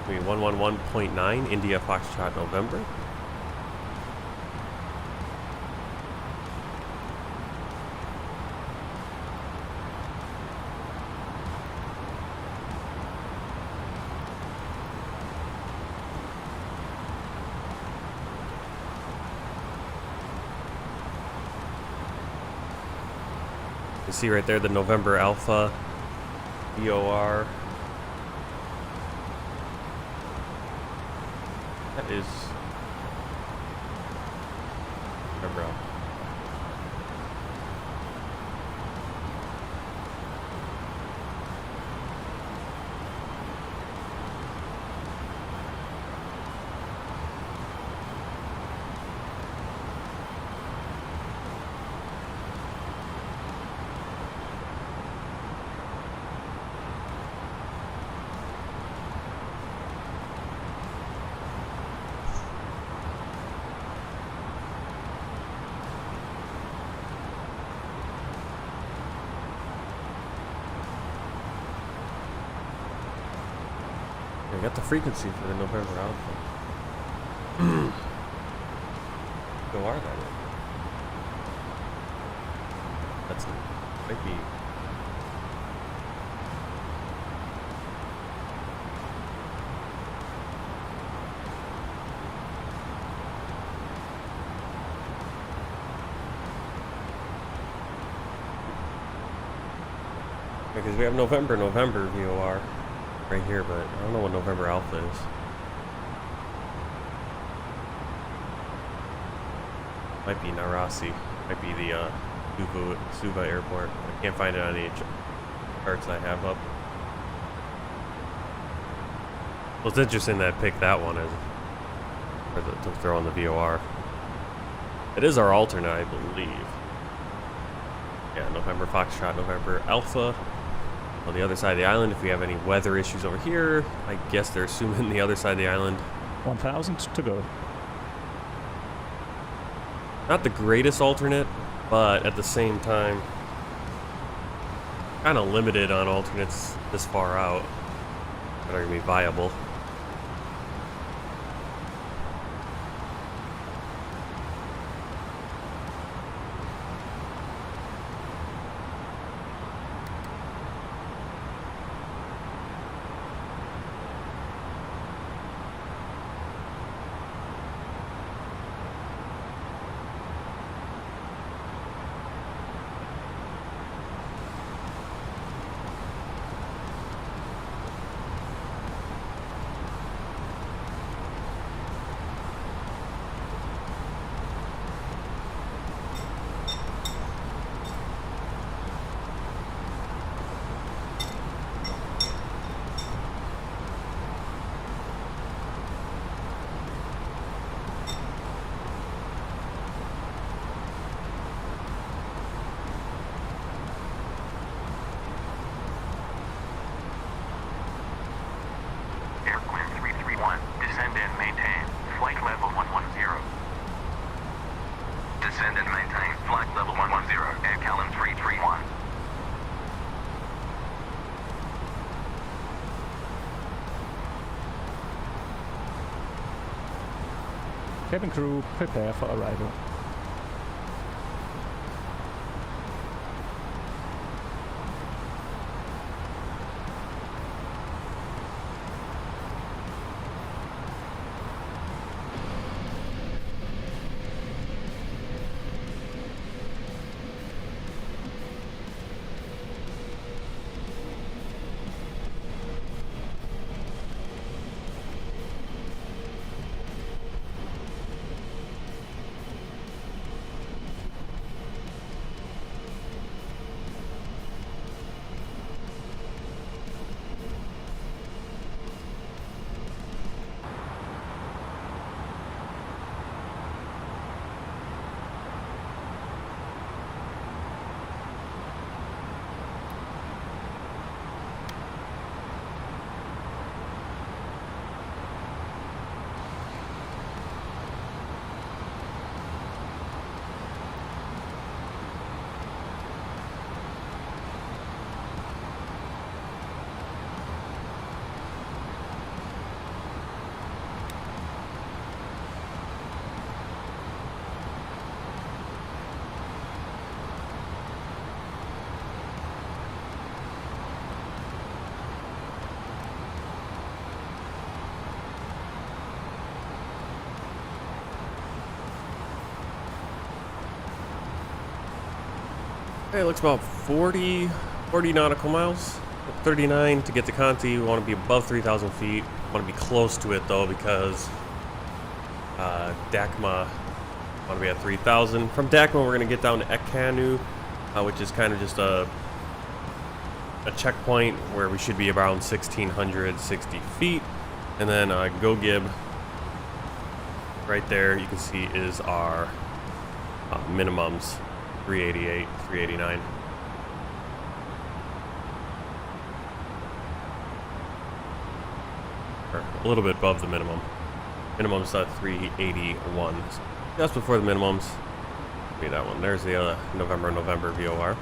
111.9 India Foxtrot November. You see right there the November Alpha VOR. That is... November Alpha. I got the frequency for the November Alpha. Go are that? That's might be. Because we have November VOR right here, but I don't know what November Alpha is. Might be Narasi. Might be the Suva airport. I can't find it on any charts I have up. Well, it's interesting that I picked that one as to throw on the VOR. It is our alternate, I believe. Yeah, November Foxtrot, November Alpha. On the other side of the island, if we have any weather issues over here, I guess they're assuming the other side of the island. 1,000 to go. Not the greatest alternate, but at the same time, kind of limited on alternates this far out that are going to be viable. Cabin crew, prepare for arrival. Okay, it looks about 40 nautical miles. 39 to get to Conti. We want to be above 3,000 feet. Want to be close to it though, because Dakma, want to be at 3,000. From Dakma, we're going to get down to Ekanu, which is kind of just a checkpoint where we should be around 1,660 feet. And then Gogib, right there, you can see is our minimums, 388, 389. Or a little bit above the minimum. Minimum's at 381. So just before the minimums. Be that one. There's the November VOR.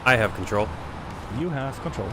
I have control. You have control.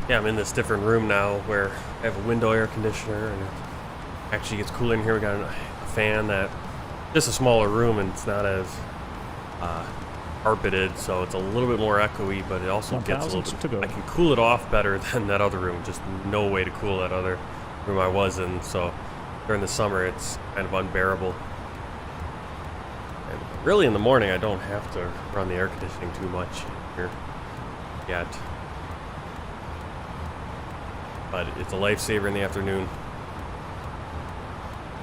Yeah, I'm in this different room now where I have a window air conditioner and it actually gets cooler in here. We got a fan that, just a smaller room, and it's not as carpeted, so it's a little bit more echoey, but it also gets a little bit, I can cool it off better than that other room. Just no way to cool that other room I was in, so during the summer it's kind of unbearable. And really in the morning I don't have to run the air conditioning too much here yet. But it's a lifesaver in the afternoon.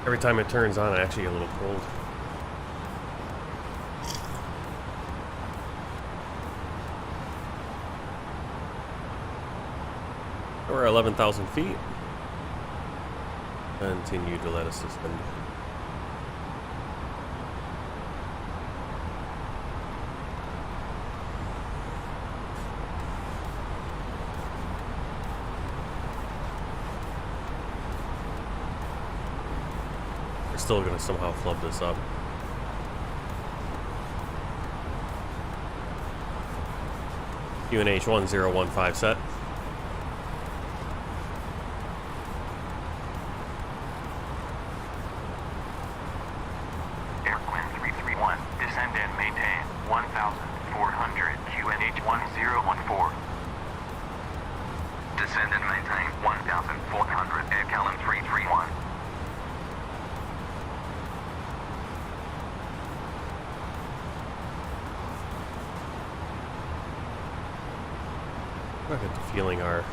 Every time it turns on, I actually get a little cold. We're 11,000 feet. Continue to let us suspend. Still gonna somehow flub this up. UNH 1015 set. Airplane 331, descend and maintain 1,400 QNH 1014. Descend and maintain 1,400 AIRCALIN 331. I get the feeling our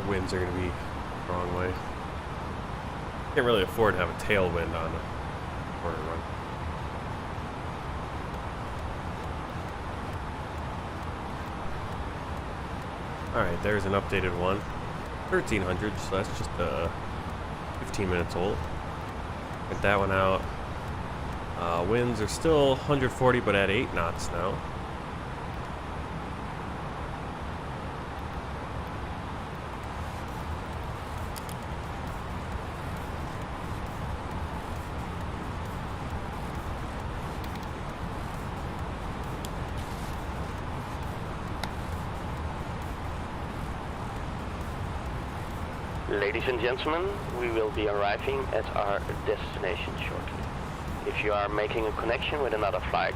winds are going to be the wrong way. Can't really afford to have a tailwind on a quarter run. Alright, there's an updated one. 1300, so that's just 15 minutes old. Get that one out. Winds are still 140, but at 8 knots now. Ladies and gentlemen, we will be arriving at our destination shortly. If you are making a connection with another flight,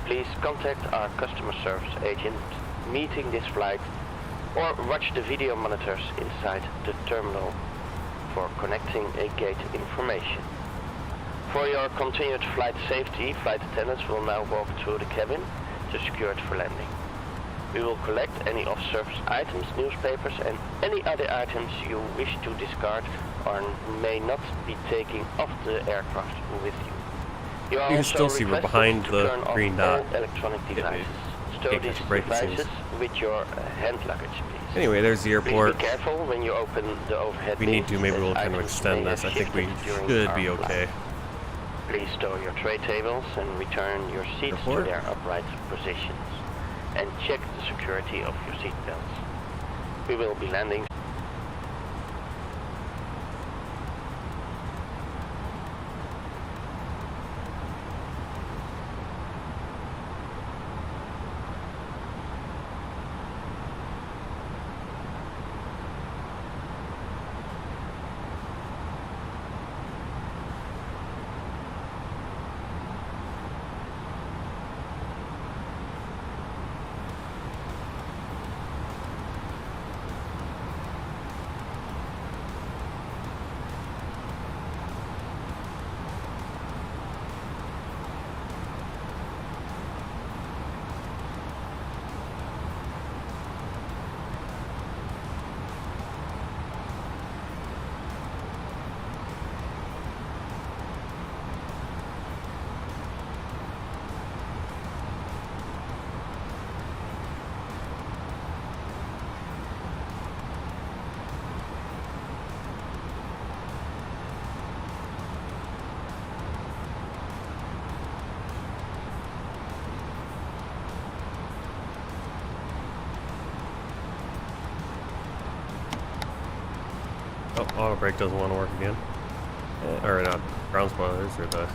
please contact our customer service agent meeting this flight or watch the video monitors inside the terminal for connecting a gate information. For your continued flight safety, flight attendants will now walk through the cabin to secure it for landing. We will collect any off-service items, newspapers and any other items you wish to discard or may not be taking off the aircraft with you. You are You can also still see we're requested behind to the turn off green dot. all electronic devices. Store can't these catch a break, it seems. devices with your hand luggage, please. Anyway, there's the airport. Please be careful when you open the overhead We need to, bins, maybe as we'll kind of items extend may this. I have think we shifted during should our be flight. okay. Please store your tray tables and return your seats Airport. to their upright positions. And check the security of your seat belts. We will be landing. Oh, auto brake doesn't want to work again. Or not, ground spoilers, or the...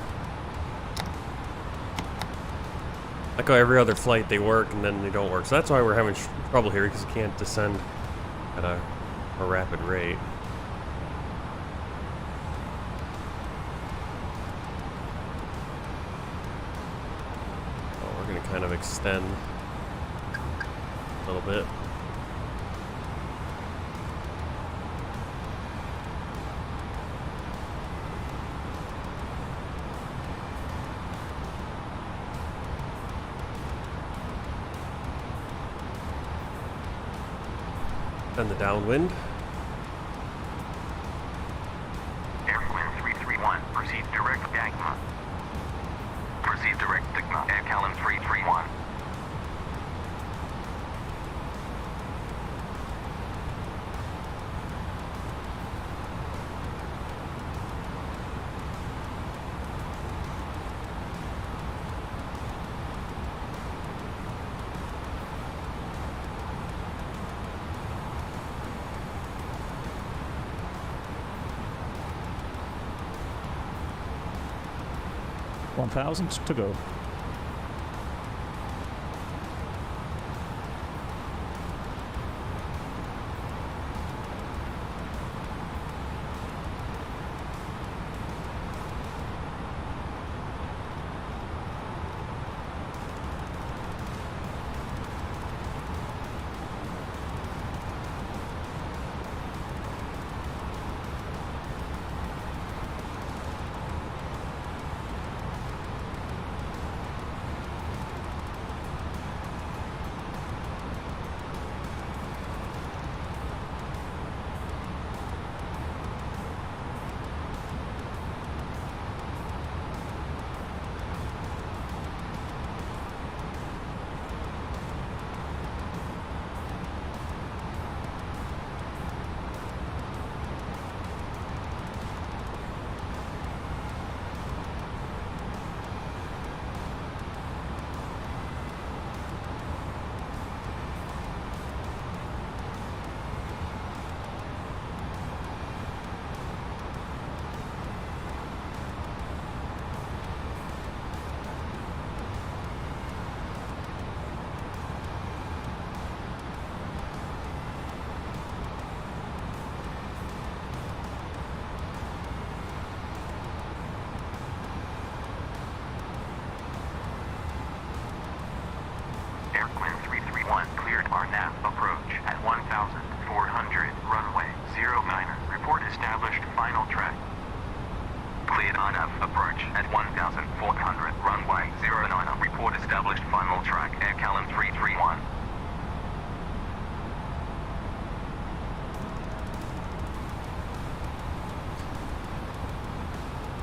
Like how every other flight they work and then they don't work. So that's why we're having trouble here, because you can't descend at a rapid rate. Oh, we're going to kind of extend a little bit. And the downwind. Airwind 331, proceed direct Dagma. Proceed direct Dagma, AIRCALIN 331. $1,000 to go.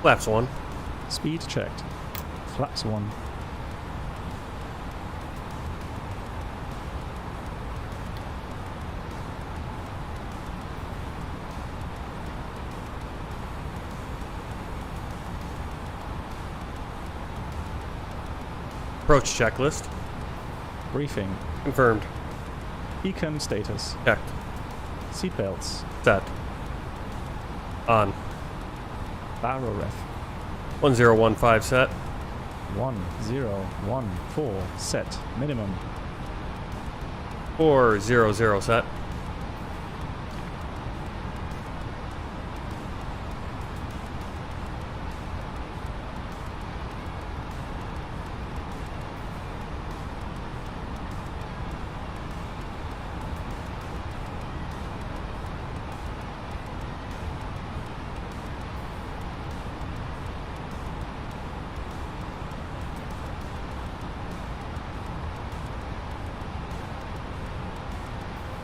Flaps 1. Speed checked. Flaps 1. Approach checklist. Briefing. Confirmed. Beacon status. Checked. Seatbelts. Set. On. Barrel ref. 1015 set. 1014 set. Minimum. 400 set.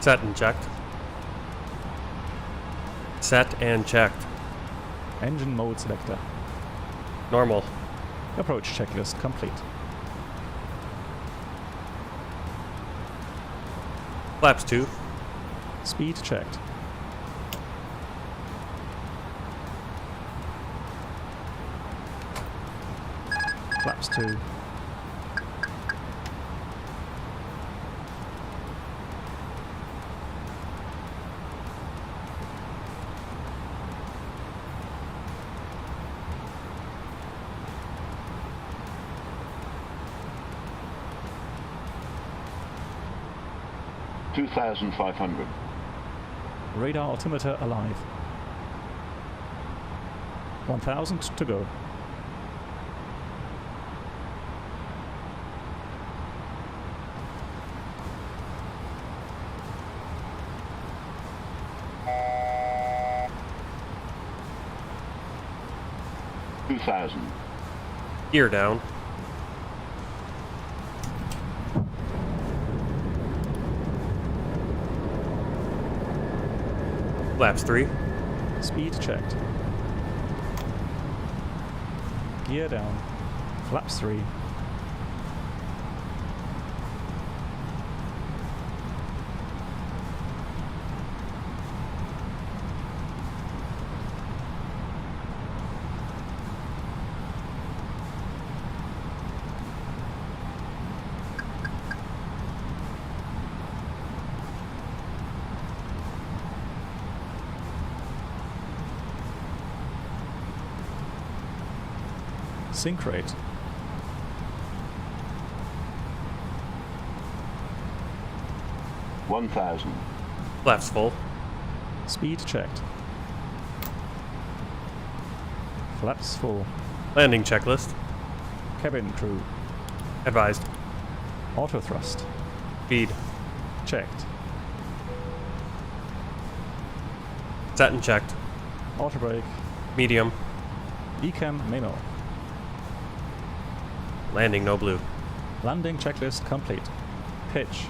Set and checked. Set and checked. Engine mode selector. Normal. Approach checklist complete. Flaps 2. Speed checked. Flaps 2. $2,500. Radar altimeter alive. 1000 to go. $2,000. Gear down. Flaps 3. Speed checked. Gear down. Flaps 3. Sync rate. $1,000. Flaps full. Speed checked. Flaps full. Landing checklist. Cabin crew. Advised. Auto thrust. Speed. Checked. Set and checked. Auto brake. Medium. Ecam memo. Landing no blue. Landing checklist complete. Pitch.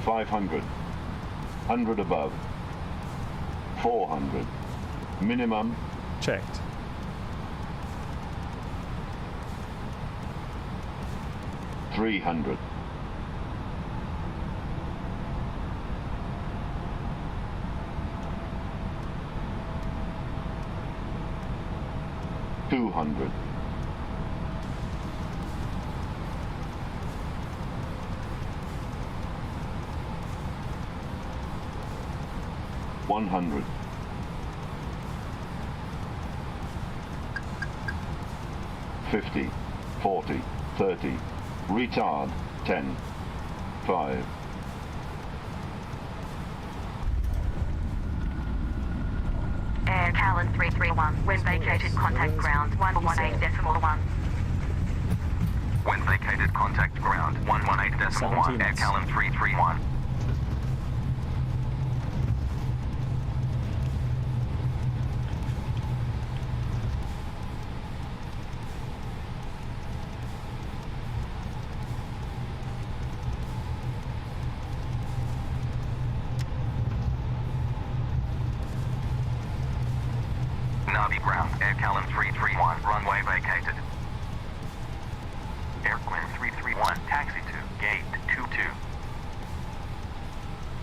500. 100 above. 400. Minimum. Checked. $300. $200. $100. $50. $40. $30. Retard. 10. 5. AIRCALIN 331. When vacated, contact ground 118.1. When vacated, contact ground 118.1. AIRCALIN 331. Nadi ground, AIRCALIN 331, runway vacated. AIRCALIN 331, taxi to gate 22.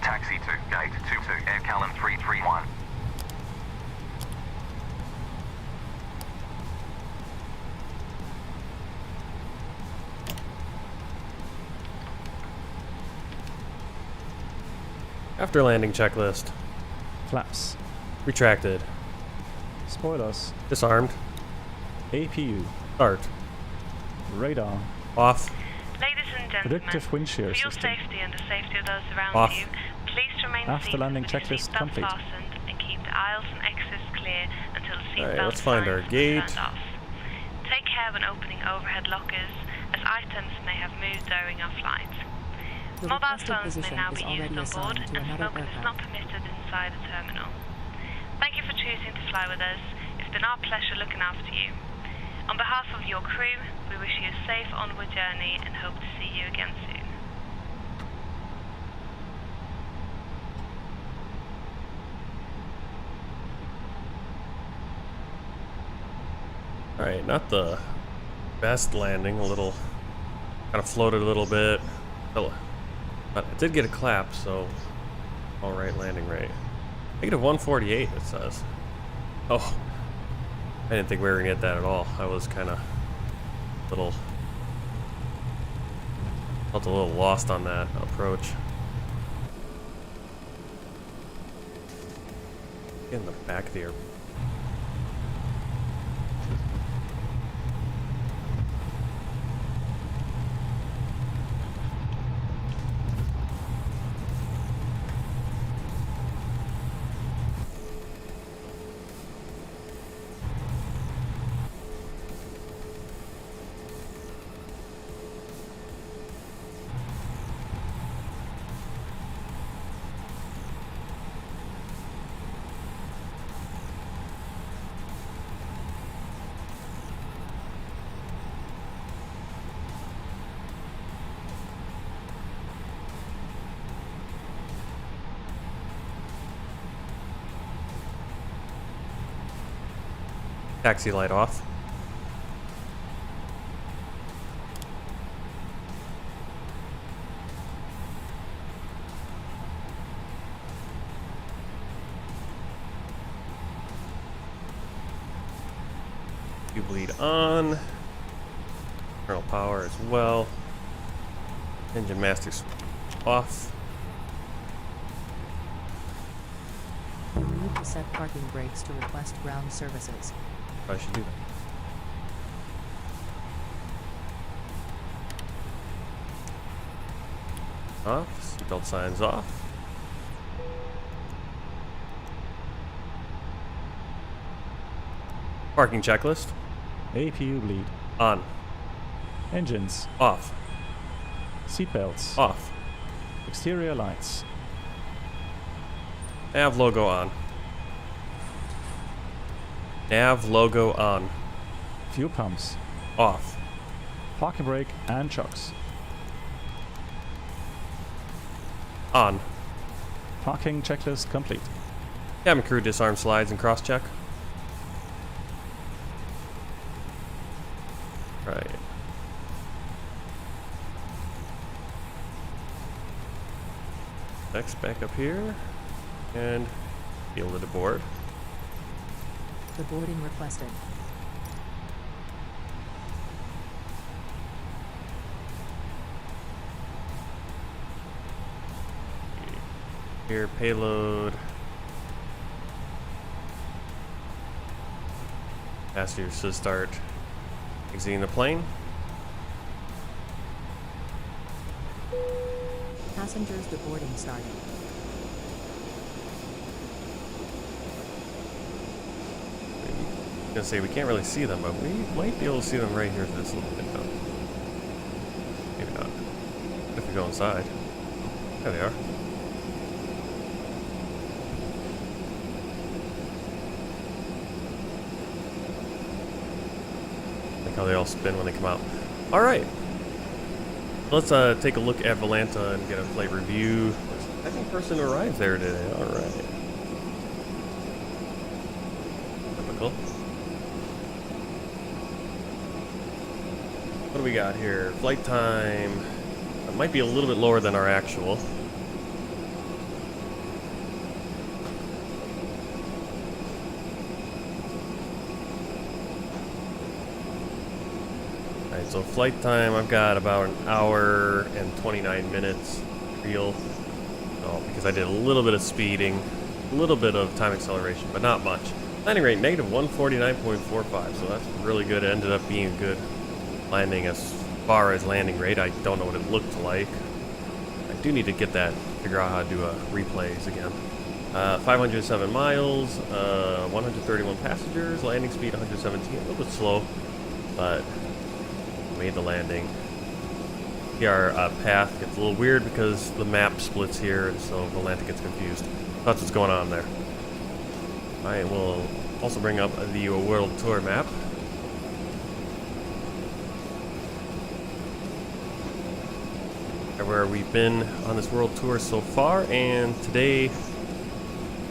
Taxi to gate 22, AIRCALIN 331. After landing checklist. Flaps. Retracted. Spoilers. Disarmed. APU. Start. Radar. Off. Ladies and gentlemen, Predictive wind shear for your system. safety and the safety of those around Off. you, please remain After seated landing with your checklist seatbelt complete. fastened and keep the aisles and exits clear until the seatbelt Alright, let's find our signs are gate. turned off. Take care when opening overhead lockers, as items may have moved during our flight. The Mobile requested phones may position now is be used already on board, assigned to and another smoking is aircraft. not permitted inside the terminal. Thank you for choosing to fly with us. It's been our pleasure looking after you. On behalf of your crew, we wish you a safe onward journey and hope to see you again soon. Alright, not the best landing. A little, kind of floated a little bit. But I did get a clap, so alright landing rate. Negative 148, it says. Oh, I didn't think we were gonna get that at all. I was kind of felt a little lost on that approach. Get in the back of the air. Taxi light off. You bleed on. Internal power as well. Engine masters off. You need to set parking brakes to request ground services. I should do that. Off. Seatbelt signs off. Parking checklist. APU bleed. On. Engines. Off. Seatbelts. Off. Exterior lights. Nav logo on. Nav logo on. Fuel pumps. Off. Parking brake and chocks. On. Parking checklist complete. Cabin crew disarm slides and cross check. Right. Next back up here. And fielded aboard. The boarding requested. Here, payload. Passengers should start exiting the plane. Passengers deboarding starting. I was gonna say we can't really see them, but we might be able to see them right here through this little window. Maybe not. What if we go inside? There they are. Like how they all spin when they come out. All right. Let's take a look at Volanta and get a flight review. Second person arrived there today. All right. Typical. What do we got here? Flight time. It might be a little bit lower than our actual. Alright, so flight time, I've got about an hour and 29 minutes real. Oh, because because I did a little bit of speeding, a little bit of time acceleration, but not much. Landing rate negative 149.45, so that's really good. It ended up being a good landing as far as landing rate. I don't know what it looked like. I do need to get that, figure out how to do replays again. 507 miles, 131 passengers, landing speed 117, a little bit slow, but made the landing. See, our path gets a little weird because the map splits here, and so Volanta gets confused. That's what's going on there. Alright, we'll also bring up the World Tour map. Where we've been on this World Tour so far, and today,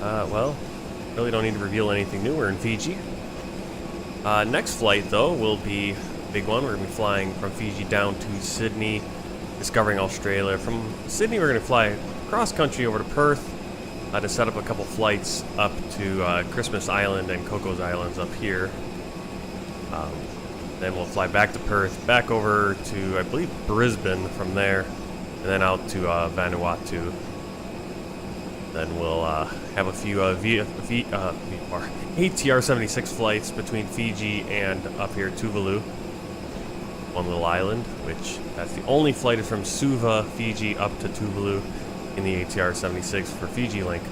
well, really don't need to reveal anything new. We're in Fiji. Next flight, though, will be a big one. We're going to be flying from Fiji down to Sydney, discovering Australia. From Sydney, we're going to fly across country over to Perth to set up a couple flights up to Christmas Island and Coco's Islands up here. Then we'll fly back to Perth, back over to, I believe, Brisbane from there, and then out to Vanuatu. Then we'll have a few ATR-76 flights between Fiji and up here Tuvalu, one little island, which that's the only flight from Suva, Fiji, up to Tuvalu in the ATR-76 for Fiji Link.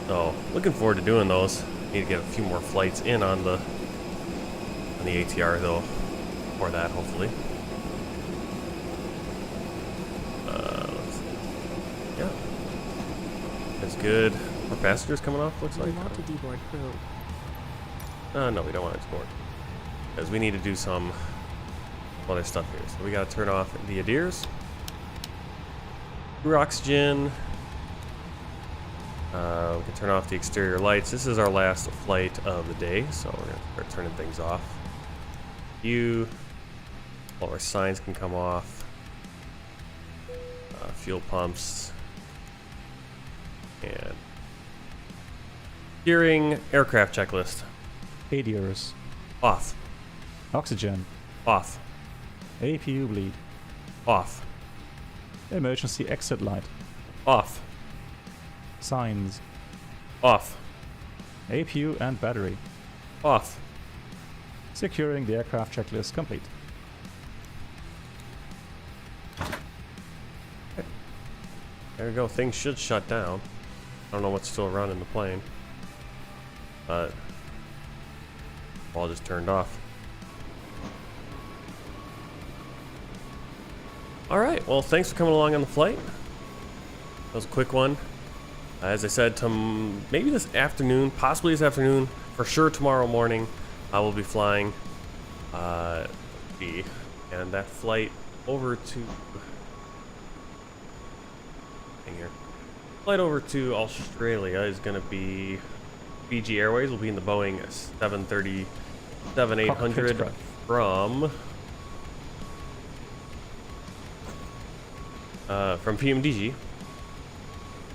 So looking forward to doing those. Need to get a few more flights in on the ATR though, for that hopefully. Yeah, that's good. More passengers coming off, looks like. We want to deboard crew. No, we don't want to deboard, because we need to do some other stuff here. So we got to turn off the ADIRs, crew oxygen. We can turn off the exterior lights. This is our last flight of the day, so we're gonna start turning things off. All our signs can come off. Fuel pumps. And steering aircraft checklist. ADIRs. Off. Oxygen. Off. APU bleed. Off. Emergency exit light. Off. Signs. Off. APU and battery. Off. Securing the aircraft checklist complete. There we go. Things should shut down. I don't know what's still running the plane, but all just turned off. Alright, well, thanks for coming along on the flight. That was a quick one. As I said, maybe this afternoon, possibly this afternoon, for sure tomorrow morning, I will be flying. And that flight over to... Flight over to Australia is going to be Fiji Airways. Will be in the Boeing 737-800 from PMDG.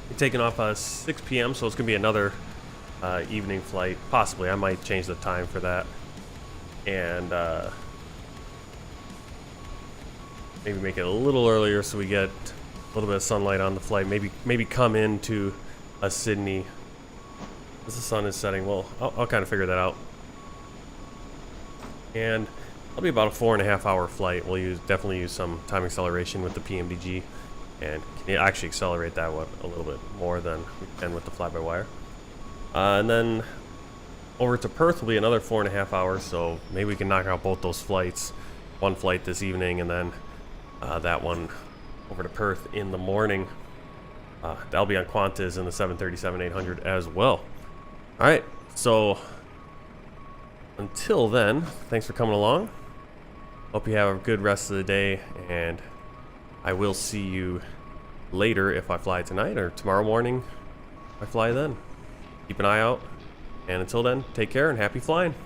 We're taking off 6 p.m. so it's going to be another evening flight. Possibly, I might change the time for that, and maybe make it a little earlier so we get a little bit of sunlight on the flight. Maybe come into Sydney as the sun is setting. Well, I'll kind of figure that out. And it'll be about a 4.5 hour flight. We'll definitely use some time acceleration with the PMDG, and can actually accelerate that one a little bit more than we can with the fly-by-wire. And then over to Perth will be another 4.5 hours. So maybe we can knock out both those flights. One flight this evening, and then that one over to Perth in the morning. That'll be on Qantas in the 737-800 as well. Alright, so until then, thanks for coming along. Hope you have a good rest of the day, and I will see you later if I fly tonight, or tomorrow morning if I fly then. Keep an eye out, and until then, take care and happy flying.